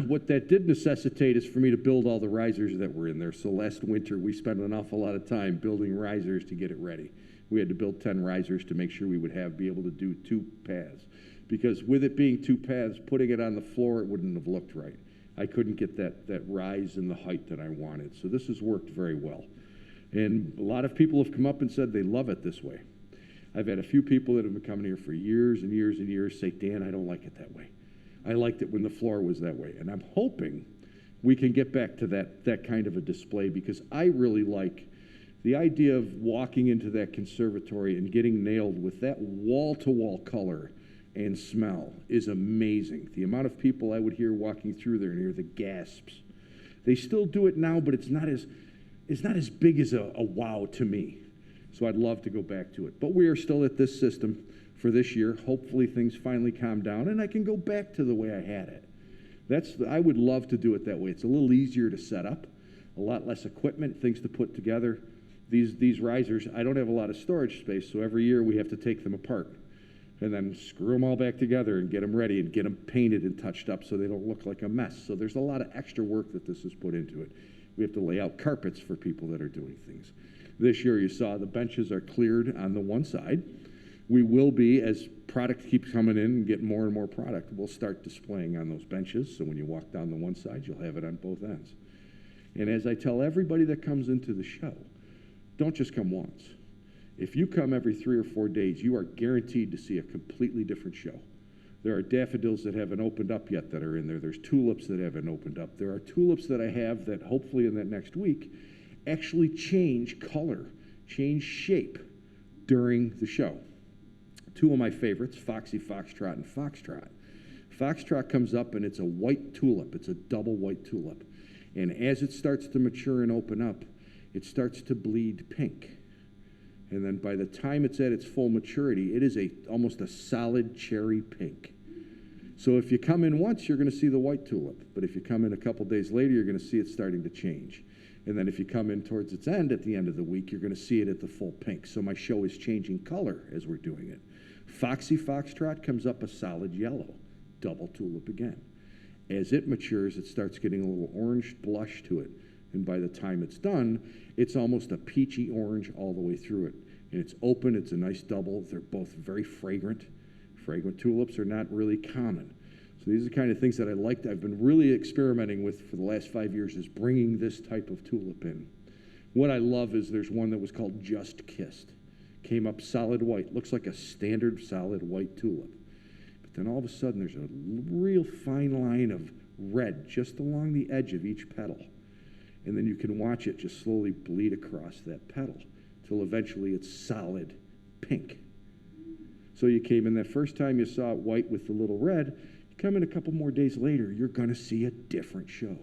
What that did necessitate is for me to build all the risers that were in there. So last winter, we spent an awful lot of time building risers to get it ready. We had to build 10 risers to make sure we would be able to do two paths. Because with it being two paths, putting it on the floor, it wouldn't have looked right. I couldn't get that rise in the height that I wanted. So this has worked very well. And a lot of people have come up and said they love it this way. I've had a few people that have been coming here for years and years and years say, Dan, I don't like it that way. I liked it when the floor was that way. And I'm hoping we can get back to that kind of a display, because I really like the idea of walking into that conservatory and getting nailed with that wall-to-wall color and smell is amazing. The amount of people I would hear walking through there and hear the gasps. They still do it now, but it's not as big as a wow to me. So I'd love to go back to it. But we are still at this system for this year. Hopefully things finally calm down and I can go back to the way I had it. I would love to do it that way. It's a little easier to set up, a lot less equipment, things to put together. These risers, I don't have a lot of storage space, so every year we have to take them apart and then screw them all back together and get them ready and get them painted and touched up so they don't look like a mess. So there's a lot of extra work that this has put into it. We have to lay out carpets for people that are doing things. This year you saw the benches are cleared on the one side. We will be, as product keeps coming in and get more and more product, we'll start displaying on those benches. So when you walk down the one side, you'll have it on both ends. And as I tell everybody that comes into the show, don't just come once. If you come every 3 or 4 days, you are guaranteed to see a completely different show. There are daffodils that haven't opened up yet that are in there. There's tulips that haven't opened up. There are tulips that I have that hopefully in that next week actually change color, change shape during the show. Two of my favorites, Foxy Foxtrot and Foxtrot. Foxtrot comes up and it's a white tulip. It's a double white tulip. And as it starts to mature and open up, it starts to bleed pink. And then by the time it's at its full maturity, it is almost a solid cherry pink. So if you come in once, you're going to see the white tulip. But if you come in a couple days later, you're going to see it starting to change. And then if you come in towards its end at the end of the week, you're going to see it at the full pink. So my show is changing color as we're doing it. Foxy Foxtrot comes up a solid yellow, double tulip again. As it matures, it starts getting a little orange blush to it. And by the time it's done, it's almost a peachy orange all the way through it. And it's open, it's a nice double. They're both very fragrant. Fragrant tulips are not really common. So these are the kind of things that I liked. I've been really experimenting with for the last 5 years, is bringing this type of tulip in. What I love is there's one that was called Just Kissed. Came up solid white, looks like a standard solid white tulip. But then all of a sudden there's a real fine line of red just along the edge of each petal. And then you can watch it just slowly bleed across that petal till eventually it's solid pink. So you came in that first time, you saw it white with the little red. You come in a couple more days later, you're going to see a different show.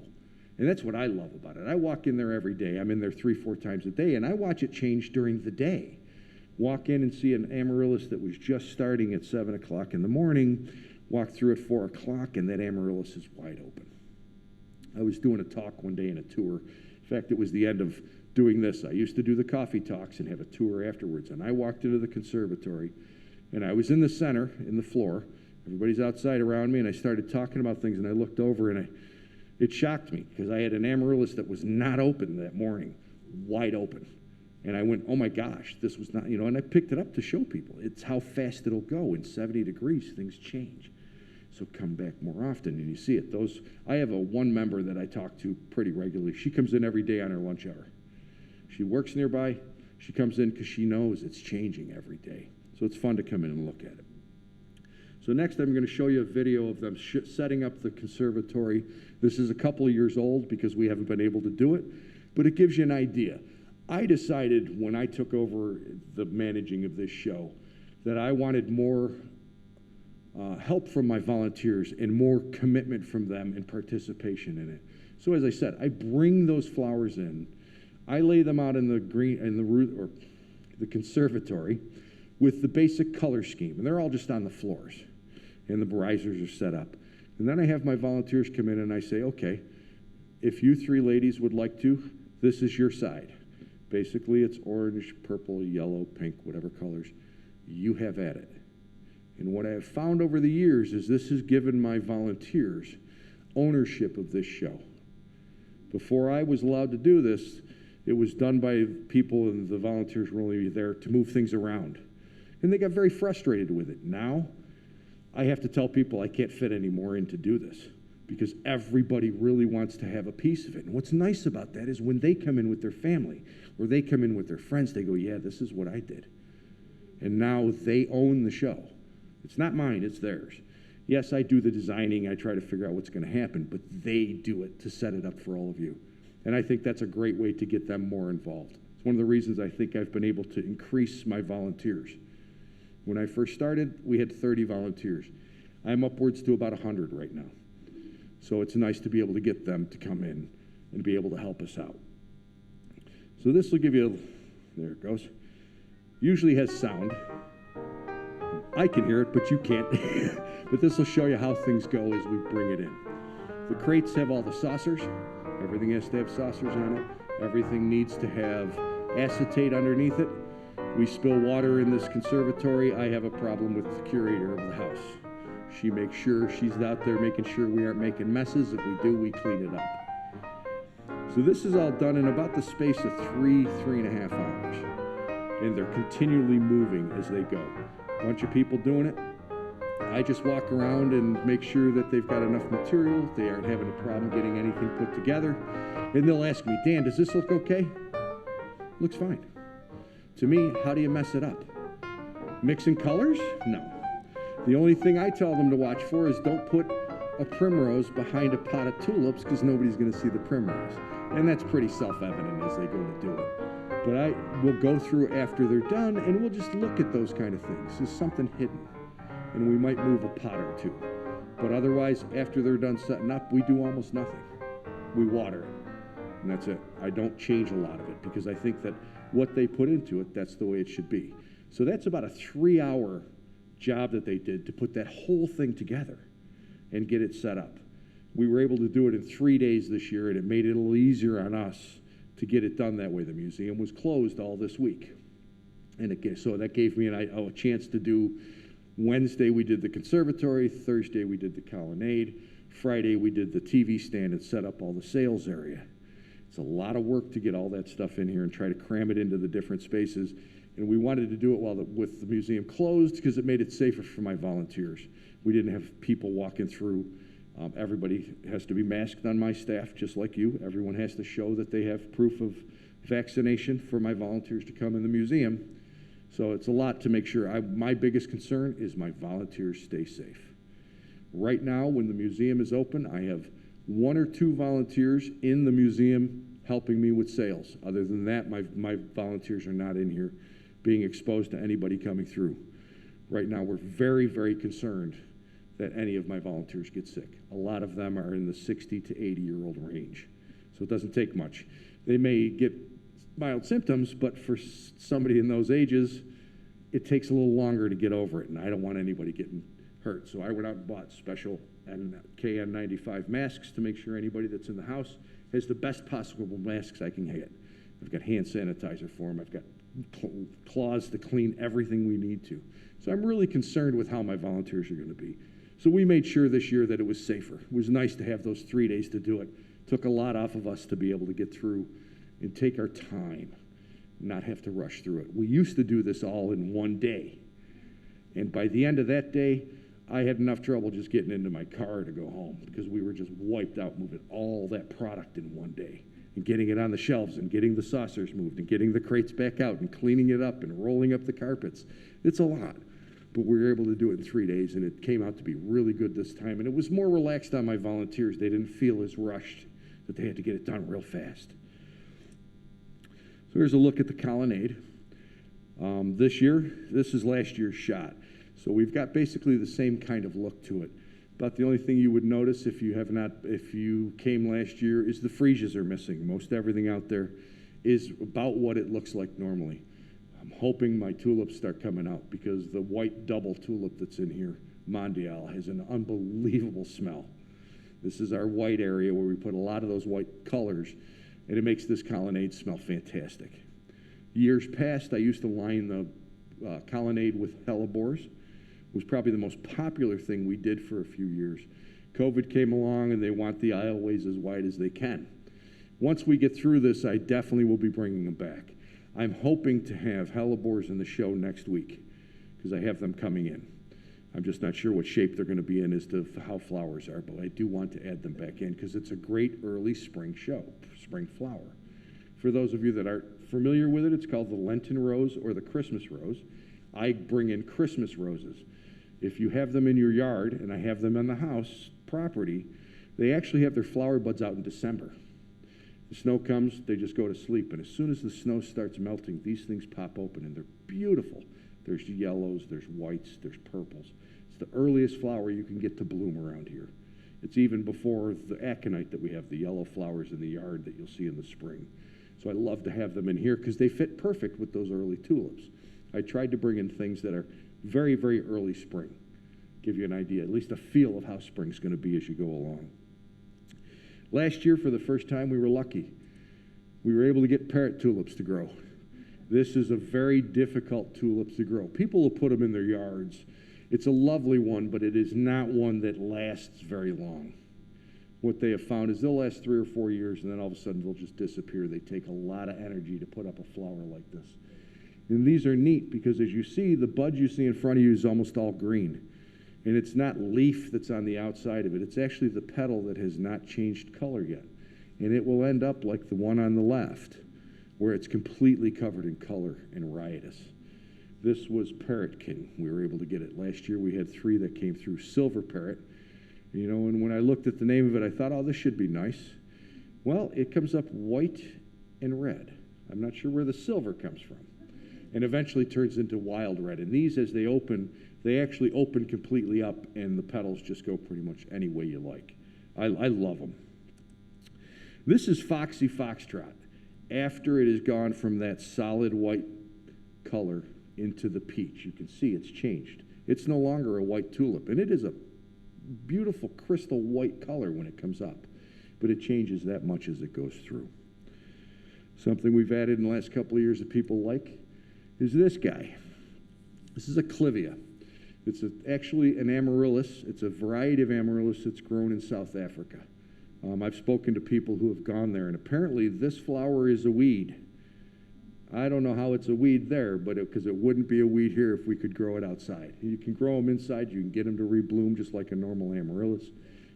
And that's what I love about it. I walk in there every day. I'm in there 3-4 times a day, and I watch it change during the day. Walk in and see an amaryllis that was just starting at 7 o'clock in the morning, walk through at 4 o'clock, and that amaryllis is wide open. I was doing a talk one day in a tour. In fact, it was the end of doing this. I used to do the coffee talks and have a tour afterwards. And I walked into the conservatory, and I was in the center, in the floor. Everybody's outside around me, and I started talking about things, and I looked over, and it shocked me because I had an amaryllis that was not open that morning, wide open. And I went, oh my gosh, this was not, and I picked it up to show people. It's how fast it'll go. In 70 degrees, things change. So come back more often and you see it. I have one member that I talk to pretty regularly. She comes in every day on her lunch hour. She works nearby. She comes in because she knows it's changing every day. So it's fun to come in and look at it. So next I'm going to show you a video of them setting up the conservatory. This is a couple of years old because we haven't been able to do it, but it gives you an idea. I decided when I took over the managing of this show that I wanted more help from my volunteers and more commitment from them and participation in it. So as I said, I bring those flowers in. I lay them out in the conservatory with the basic color scheme, and they're all just on the floors, and the risers are set up. And then I have my volunteers come in and I say, okay, if you three ladies would like to, this is your side. Basically, it's orange, purple, yellow, pink, whatever colors. You have at it. And what I have found over the years is this has given my volunteers ownership of this show. Before I was allowed to do this, it was done by people, and the volunteers were only there to move things around. And they got very frustrated with it. Now, I have to tell people I can't fit any more in to do this because everybody really wants to have a piece of it. And what's nice about that is when they come in with their family or they come in with their friends, they go, yeah, this is what I did. And now they own the show. It's not mine, it's theirs. Yes, I do the designing, I try to figure out what's going to happen, but they do it to set it up for all of you. And I think that's a great way to get them more involved. It's one of the reasons I think I've been able to increase my volunteers. When I first started, we had 30 volunteers. I'm upwards to about 100 right now. So it's nice to be able to get them to come in and be able to help us out. So this will give you, there it goes. Usually has sound. I can hear it, but you can't. But this will show you how things go as we bring it in. The crates have all the saucers. Everything has to have saucers on it. Everything needs to have acetate underneath it. We spill water in this conservatory. I have a problem with the curator of the house. She makes sure she's out there making sure we aren't making messes. If we do, we clean it up. So this is all done in about the space of 3.5 hours. And they're continually moving as they go. A bunch of people doing it. I just walk around and make sure that they've got enough material. They aren't having a problem getting anything put together. And they'll ask me, Dan, does this look okay? Looks fine. To me, how do you mess it up? Mixing colors? No. The only thing I tell them to watch for is don't put a primrose behind a pot of tulips because nobody's going to see the primrose. And that's pretty self-evident as they go to do it. But I will go through after they're done and we'll just look at those kind of things. There's something hidden. And we might move a pot or two. But otherwise, after they're done setting up, we do almost nothing. We water it. And that's it. I don't change a lot of it because I think that what they put into it, that's the way it should be. So that's about a 3-hour job that they did to put that whole thing together and get it set up. We were able to do it in 3 days this year, and it made it a little easier on us to get it done that way. The museum was closed all this week. And so that gave me a chance to do Wednesday we did the conservatory, Thursday we did the colonnade, Friday we did the TV stand and set up all the sales area. It's a lot of work to get all that stuff in here and try to cram it into the different spaces. And we wanted to do it with the museum closed because it made it safer for my volunteers. We didn't have people walking through. Everybody has to be masked on my staff, just like you. Everyone has to show that they have proof of vaccination for my volunteers to come in the museum. So it's a lot to make sure. My biggest concern is my volunteers stay safe. Right now, when the museum is open, I have 1 or 2 volunteers in the museum helping me with sales. Other than that, my volunteers are not in here being exposed to anybody coming through. Right now, we're very, very concerned that any of my volunteers get sick. A lot of them are in the 60 to 80-year-old range. So it doesn't take much. They may get mild symptoms, but for somebody in those ages, it takes a little longer to get over it, and I don't want anybody getting hurt. So I went out and bought special KN95 masks to make sure anybody that's in the house has the best possible masks I can get. I've got hand sanitizer for them. I've got claws to clean everything we need to. So I'm really concerned with how my volunteers are going to be. So we made sure this year that it was safer. It was nice to have those 3 days to do it. Took a lot off of us to be able to get through and take our time. not have to rush through it. We used to do this all in one day. And by the end of that day, I had enough trouble just getting into my car to go home because we were just wiped out moving all that product in one day and getting it on the shelves and getting the saucers moved and getting the crates back out and cleaning it up and rolling up the carpets. It's a lot. But we were able to do it in 3 days, and it came out to be really good this time. And it was more relaxed on my volunteers. They didn't feel as rushed that they had to get it done real fast. So here's a look at the Colonnade. This year, this is last year's shot. So we've got basically the same kind of look to it. But the only thing you would notice if you came last year is the freesias are missing. Most everything out there is about what it looks like normally. I'm hoping my tulips start coming out because the white double tulip that's in here, Mondial, has an unbelievable smell. This is our white area where we put a lot of those white colors, and it makes this Colonnade smell fantastic. Years past, I used to line the Colonnade with hellebores. It was probably the most popular thing we did for a few years. COVID came along, and they want the aisleways as wide as they can. Once we get through this, I definitely will be bringing them back. I'm hoping to have hellebores in the show next week because I have them coming in. I'm just not sure what shape they're going to be in as to how flowers are, but I do want to add them back in because it's a great early spring show, spring flower. For those of you that aren't familiar with it, it's called the Lenten rose or the Christmas rose. I bring in Christmas roses. If you have them in your yard, and I have them in the house property, they actually have their flower buds out in December. The snow comes, they just go to sleep, and as soon as the snow starts melting, these things pop open, and they're beautiful. There's yellows, there's whites, there's purples. It's the earliest flower you can get to bloom around here. It's even before the aconite that we have, the yellow flowers in the yard that you'll see in the spring. So I love to have them in here because they fit perfect with those early tulips. I tried to bring in things that are very, very early spring. Give you an idea, at least a feel of how spring's going to be as you go along. Last year, for the first time, we were lucky. We were able to get parrot tulips to grow. This is a very difficult tulip to grow. People will put them in their yards. It's a lovely one, but it is not one that lasts very long. What they have found is they'll last 3 or 4 years, and then all of a sudden they'll just disappear. They take a lot of energy to put up a flower like this. And these are neat because, as you see, the bud you see in front of you is almost all green. And it's not leaf that's on the outside of it. It's actually the petal that has not changed color yet. And it will end up like the one on the left, where it's completely covered in color and riotous. This was Parrot King. We were able to get it. Last year we had 3 that came through. Silver Parrot. You know, and when I looked at the name of it, I thought, oh, this should be nice. Well, it comes up white and red. I'm not sure where the silver comes from. And eventually turns into wild red. And these, as they open, they actually open completely up, and the petals just go pretty much any way you like. I love them. This is Foxy Foxtrot. After it has gone from that solid white color into the peach, you can see it's changed. It's no longer a white tulip, and it is a beautiful crystal white color when it comes up, but it changes that much as it goes through. Something we've added in the last couple of years that people like is this guy. This is a Clivia. It's actually an amaryllis. It's a variety of amaryllis that's grown in South Africa. I've spoken to people who have gone there, and apparently this flower is a weed. I don't know how it's a weed there, but because it wouldn't be a weed here if we could grow it outside. You can grow them inside. You can get them to rebloom just like a normal amaryllis.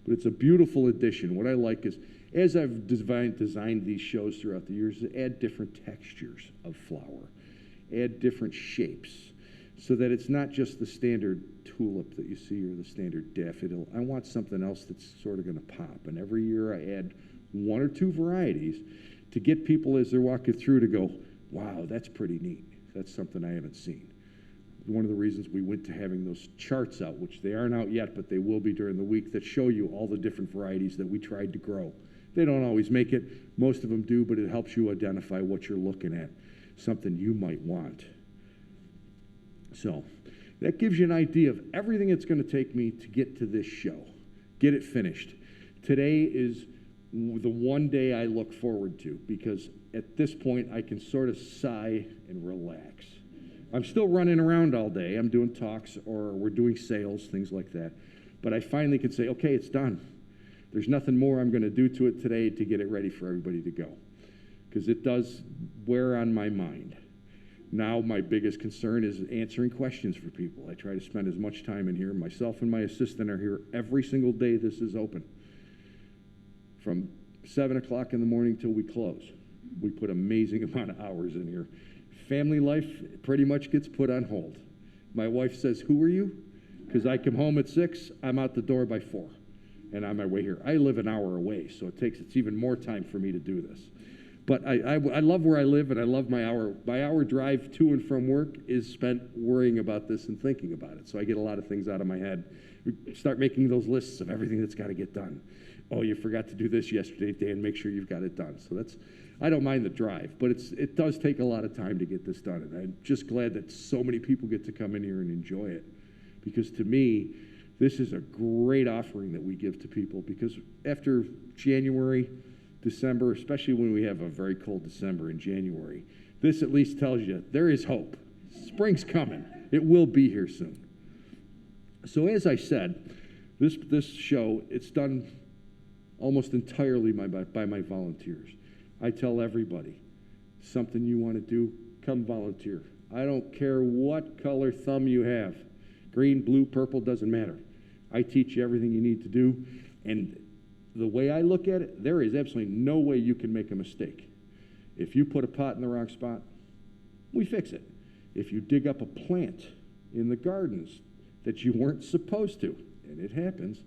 But it's a beautiful addition. What I like is, as I've designed these shows throughout the years, is add different textures of flower, add different shapes, so that it's not just the standard tulip that you see or the standard daffodil. I want something else that's sort of going to pop. And every year I add 1 or 2 varieties to get people as they're walking through to go, wow, that's pretty neat. That's something I haven't seen. One of the reasons we went to having those charts out, which they aren't out yet, but they will be during the week, that show you all the different varieties that we tried to grow. They don't always make it. Most of them do, but it helps you identify what you're looking at, something you might want. So that gives you an idea of everything it's going to take me to get to this show, get it finished. Today is the one day I look forward to because at this point I can sort of sigh and relax. I'm still running around all day. I'm doing talks or we're doing sales, things like that. But I finally can say, okay, it's done. There's nothing more I'm going to do to it today to get it ready for everybody to go. because it does wear on my mind. Now my biggest concern is answering questions for people. I try to spend as much time in here. Myself and my assistant are here every single day this is open. From 7 o'clock in the morning till we close. We put amazing amount of hours in here. Family life pretty much gets put on hold. My wife says, "Who are you?" Because I come home at 6, I'm out the door by 4, and on my way here. I live an hour away, so it's even more time for me to do this. But I love where I live, and I love my hour. My hour drive to and from work is spent worrying about this and thinking about it. So I get a lot of things out of my head. We start making those lists of everything that's got to get done. Oh, you forgot to do this yesterday, Dan. Make sure you've got it done. So I don't mind the drive, but it does take a lot of time to get this done. And I'm just glad that so many people get to come in here and enjoy it. Because to me, this is a great offering that we give to people, because after January, December, especially when we have a very cold December in January, this at least tells you there is hope. Spring's coming. It will be here soon. So as I said, this show, it's done almost entirely by my volunteers. I tell everybody, something you want to do, come volunteer. I don't care what color thumb you have. Green, blue, purple, doesn't matter. I teach you everything you need to do, and the way I look at it, there is absolutely no way you can make a mistake. If you put a pot in the wrong spot, we fix it. If you dig up a plant in the gardens that you weren't supposed to, and it happens,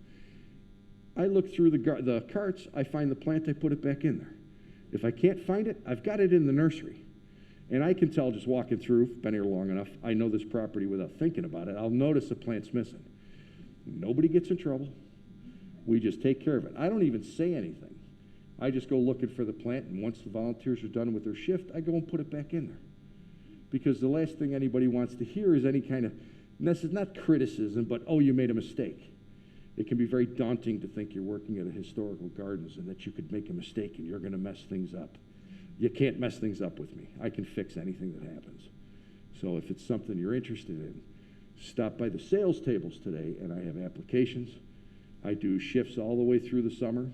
I look through the carts, I find the plant, I put it back in there. If I can't find it, I've got it in the nursery. And I can tell just walking through, been here long enough, I know this property without thinking about it. I'll notice a plant's missing. Nobody gets in trouble. We just take care of it. I don't even say anything. I just go looking for the plant, and once the volunteers are done with their shift, I go and put it back in there. Because the last thing anybody wants to hear is any kind of, this is not criticism, but, oh, you made a mistake. It can be very daunting to think you're working at a historical gardens and that you could make a mistake and you're going to mess things up. You can't mess things up with me. I can fix anything that happens. So if it's something you're interested in, stop by the sales tables today, and I have applications. I do shifts all the way through the summer.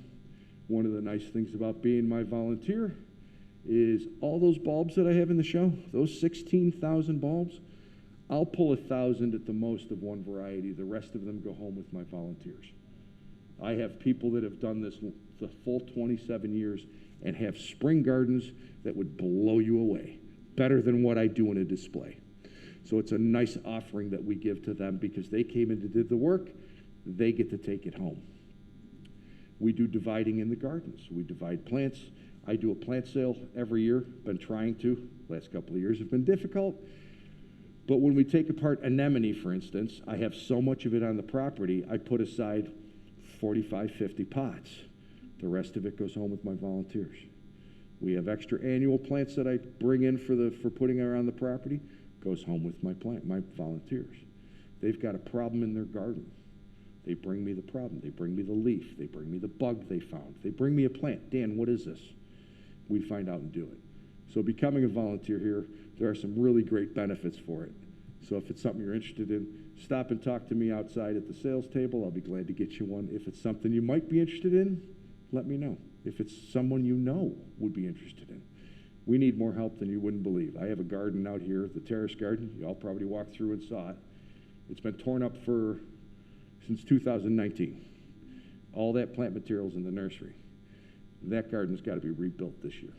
One of the nice things about being my volunteer is all those bulbs that I have in the show, those 16,000 bulbs, I'll pull 1,000 at the most of one variety. The rest of them go home with my volunteers. I have people that have done this the full 27 years and have spring gardens that would blow you away, better than what I do in a display. So it's a nice offering that we give to them because they came in and did the work. They get to take it home. We do dividing in the gardens. We divide plants. I do a plant sale every year. Been trying to. Last couple of years have been difficult. But when we take apart anemone, for instance, I have so much of it on the property, I put aside 45, 50 pots. The rest of it goes home with my volunteers. We have extra annual plants that I bring in for putting around the property. Goes home with my volunteers. They've got a problem in their garden. They bring me the problem. They bring me the leaf. They bring me the bug they found. They bring me a plant. Dan, what is this? We find out and do it. So becoming a volunteer here, there are some really great benefits for it. So if it's something you're interested in, stop and talk to me outside at the sales table. I'll be glad to get you one. If it's something you might be interested in, let me know. If it's someone you know would be interested in. We need more help than you wouldn't believe. I have a garden out here, the terrace garden. You all probably walked through and saw it. It's been torn up since 2019. All that plant material's in the nursery. That garden's got to be rebuilt this year.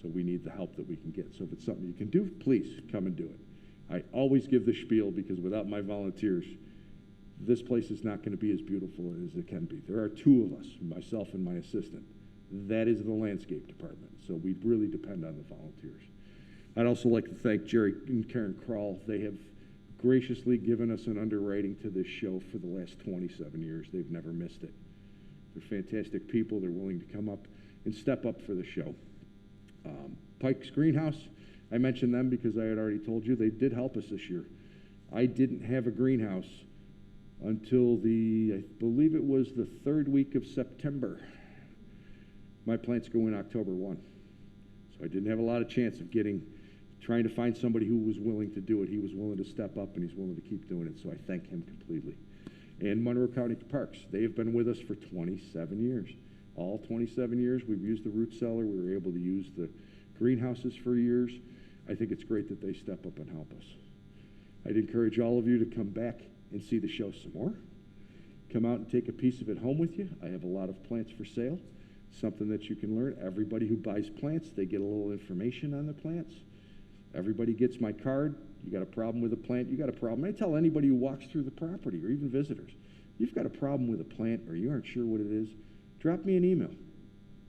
So we need the help that we can get. So if it's something you can do, please come and do it. I always give the spiel because without my volunteers, this place is not going to be as beautiful as it can be. There are two of us, myself and my assistant. That is the landscape department. So we really depend on the volunteers. I'd also like to thank Jerry and Karen Kroll. They have graciously given us an underwriting to this show for the last 27 years. They've never missed it. They're fantastic people. They're willing to come up and step up for the show. Pike's Greenhouse, I mentioned them because I had already told you they did help us this year. I didn't have a greenhouse until I believe it was the third week of September. My plants go in October 1. So I didn't have a lot of chance of trying to find somebody who was willing to do it. He was willing to step up and he's willing to keep doing it. So I thank him completely. And Monroe County Parks, they have been with us for 27 years. All 27 years, we've used the root cellar. We were able to use the greenhouses for years. I think it's great that they step up and help us. I'd encourage all of you to come back and see the show some more. Come out and take a piece of it home with you. I have a lot of plants for sale, something that you can learn. Everybody who buys plants, they get a little information on the plants. Everybody gets my card. You got a problem with a plant, you got a problem. I tell anybody who walks through the property or even visitors, you've got a problem with a plant or you aren't sure what it is, drop me an email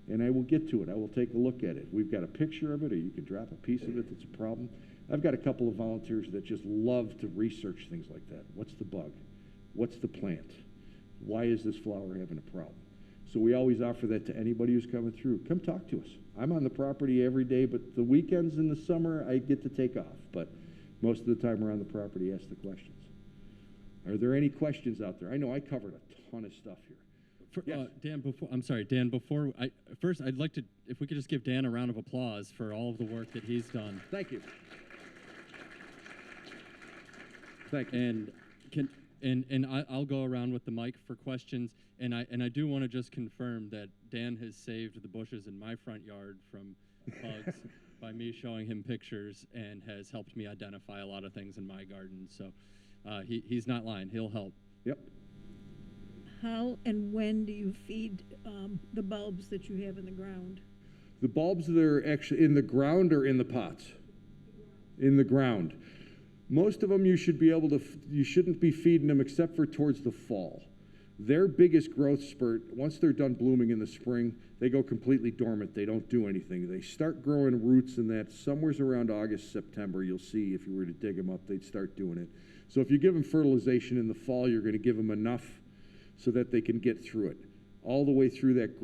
and I will get to it. I will take a look at it. We've got a picture of it, or you can drop a piece of it that's a problem. I've got a couple of volunteers that just love to research things like that. What's the bug? What's the plant? Why is this flower having a problem? So we always offer that to anybody who's coming through. Come talk to us. I'm on the property every day, but the weekends in the summer, I get to take off. But most of the time we're on the property, ask the questions. Are there any questions out there? I know I covered a ton of stuff here. Yes. Dan, first I'd like to, if we could just give Dan a round of applause for all of the work that he's done. Thank you. Thank you. And I'll go around with the mic for questions. And I do want to just confirm that Dan has saved the bushes in my front yard from bugs by me showing him pictures, and has helped me identify a lot of things in my garden. So he's not lying. He'll help. Yep. How and when do you feed the bulbs that you have in the ground? The bulbs that are actually in the ground or in the pots? In the ground. Most of them you should be able to, you shouldn't be feeding them except for towards the fall. Their biggest growth spurt, once they're done blooming in the spring, they go completely dormant. They don't do anything. They start growing roots in that somewhere around August, September. You'll see if you were to dig them up, they'd start doing it. So if you give them fertilization in the fall, you're going to give them enough so that they can get through it. All the way through that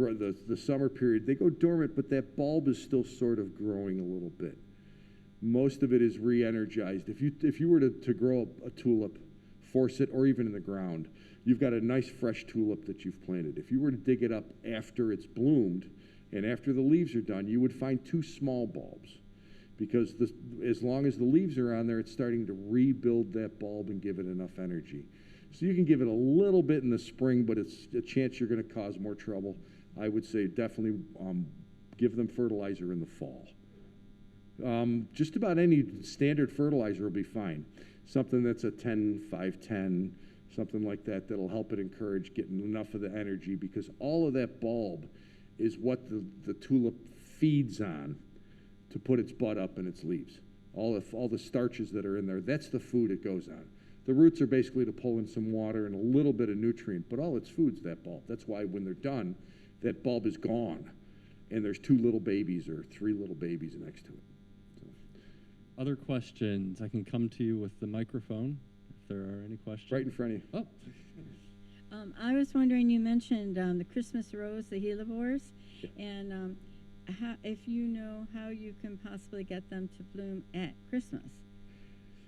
the summer period, they go dormant, but that bulb is still sort of growing a little bit. Most of it is re-energized. If you were to grow a tulip, force it, or even in the ground, you've got a nice fresh tulip that you've planted. If you were to dig it up after it's bloomed and after the leaves are done, you would find two small bulbs, because as long as the leaves are on there, it's starting to rebuild that bulb and give it enough energy. So you can give it a little bit in the spring, but it's a chance you're going to cause more trouble. I would say definitely give them fertilizer in the fall. Just about any standard fertilizer will be fine. Something that's a 10-5-10, something like that, that'll help it encourage getting enough of the energy, because all of that bulb is what the tulip feeds on to put its bud up and its leaves. All the starches that are in there, that's the food it goes on. The roots are basically to pull in some water and a little bit of nutrient, but all its food's that bulb. That's why when they're done, that bulb is gone, and there's two little babies or three little babies next to it. So. Other questions? I can come to you with the microphone if there are any questions. Right in front of you. Oh. I was wondering, you mentioned the Christmas rose, the helivores, Yeah. and if you know how you can possibly get them to bloom at Christmas,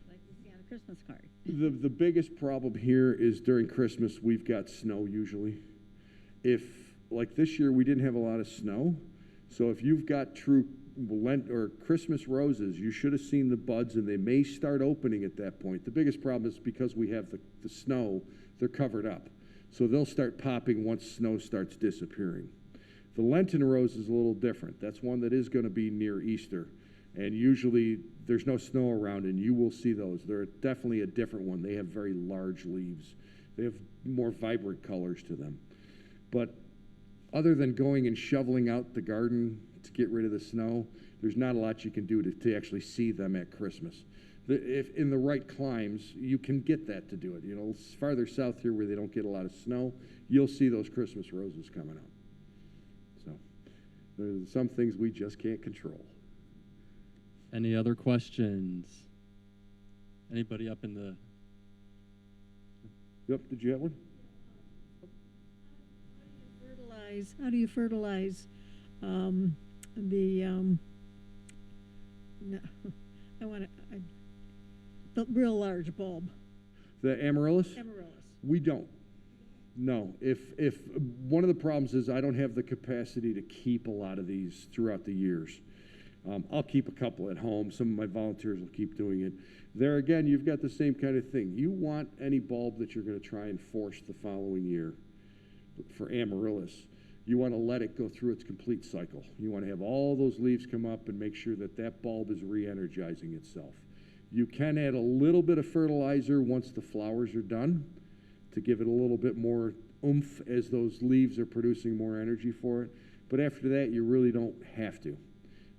like you see on a Christmas card. The biggest problem here is during Christmas, we've got snow usually. Like this year, we didn't have a lot of snow. So if you've got true Lent or Christmas roses, you should have seen the buds, and they may start opening at that point. The biggest problem is because we have the snow, they're covered up. So they'll start popping once snow starts disappearing. The Lenten rose is a little different. That's one that is going to be near Easter. And usually there's no snow around, and you will see those. They're definitely a different one. They have very large leaves. They have more vibrant colors to them. But other than going and shoveling out the garden to get rid of the snow, there's not a lot you can do to actually see them at Christmas. If in the right climes, you can get that to do it. You know, farther south here where they don't get a lot of snow, you'll see those Christmas roses coming up. So there's some things we just can't control. Any other questions? Anybody up in the... Yep, did you have one? How do you fertilize no, the real large bulb? The amaryllis? Amaryllis. We don't. No. If one of the problems is I don't have the capacity to keep a lot of these throughout the years. I'll keep a couple at home. Some of my volunteers will keep doing it. There again, you've got the same kind of thing. You want any bulb that you're going to try and force the following year for amaryllis. You want to let it go through its complete cycle. You want to have all those leaves come up and make sure that that bulb is re-energizing itself. You can add a little bit of fertilizer once the flowers are done to give it a little bit more oomph as those leaves are producing more energy for it. But after that, you really don't have to.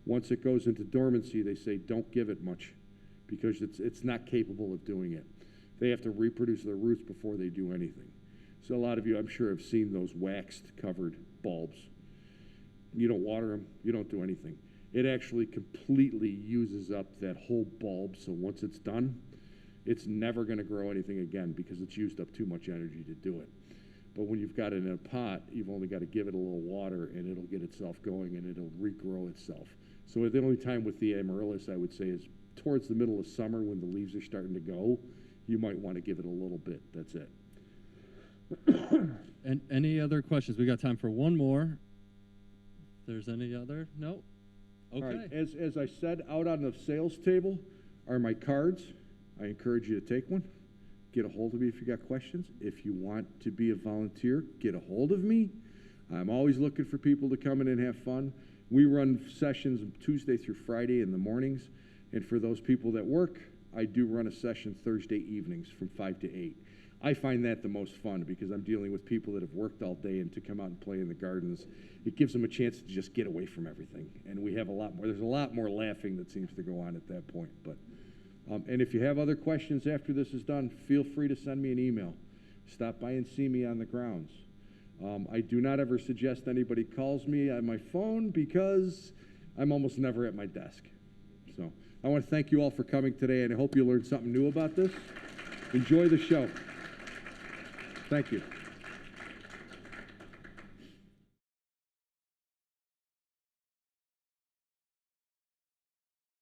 Once it goes into dormancy, they say don't give it much because it's not capable of doing it. They have to reproduce their roots before they do anything. So a lot of you, I'm sure, have seen those waxed covered bulbs. You don't water them, you don't do anything. It actually completely uses up that whole bulb, so once it's done, it's never going to grow anything again because it's used up too much energy to do it. But when you've got it in a pot, you've only got to give it a little water and it'll get itself going and it'll regrow itself. So the only time with the amaryllis, I would say, is towards the middle of summer when the leaves are starting to go. You might want to give it a little bit. That's it. And any other questions? We got time for one more. If there's any other? No? Okay. All right. As I said, out on the sales table are my cards. I encourage you to take one. Get a hold of me if you got questions. If you want to be a volunteer, get a hold of me. I'm always looking for people to come in and have fun. We run sessions Tuesday through Friday in the mornings. And for those people that work, I do run a session Thursday evenings from 5 to 8. I find that the most fun because I'm dealing with people that have worked all day, and to come out and play in the gardens, it gives them a chance to just get away from everything. And we have a lot more. There's a lot more laughing that seems to go on at that point. But and if you have other questions after this is done, feel free to send me an email. Stop by and see me on the grounds. I do not ever suggest anybody calls me on my phone because I'm almost never at my desk. So I want to thank you all for coming today, and I hope you learned something new about this. Enjoy the show. Thank you.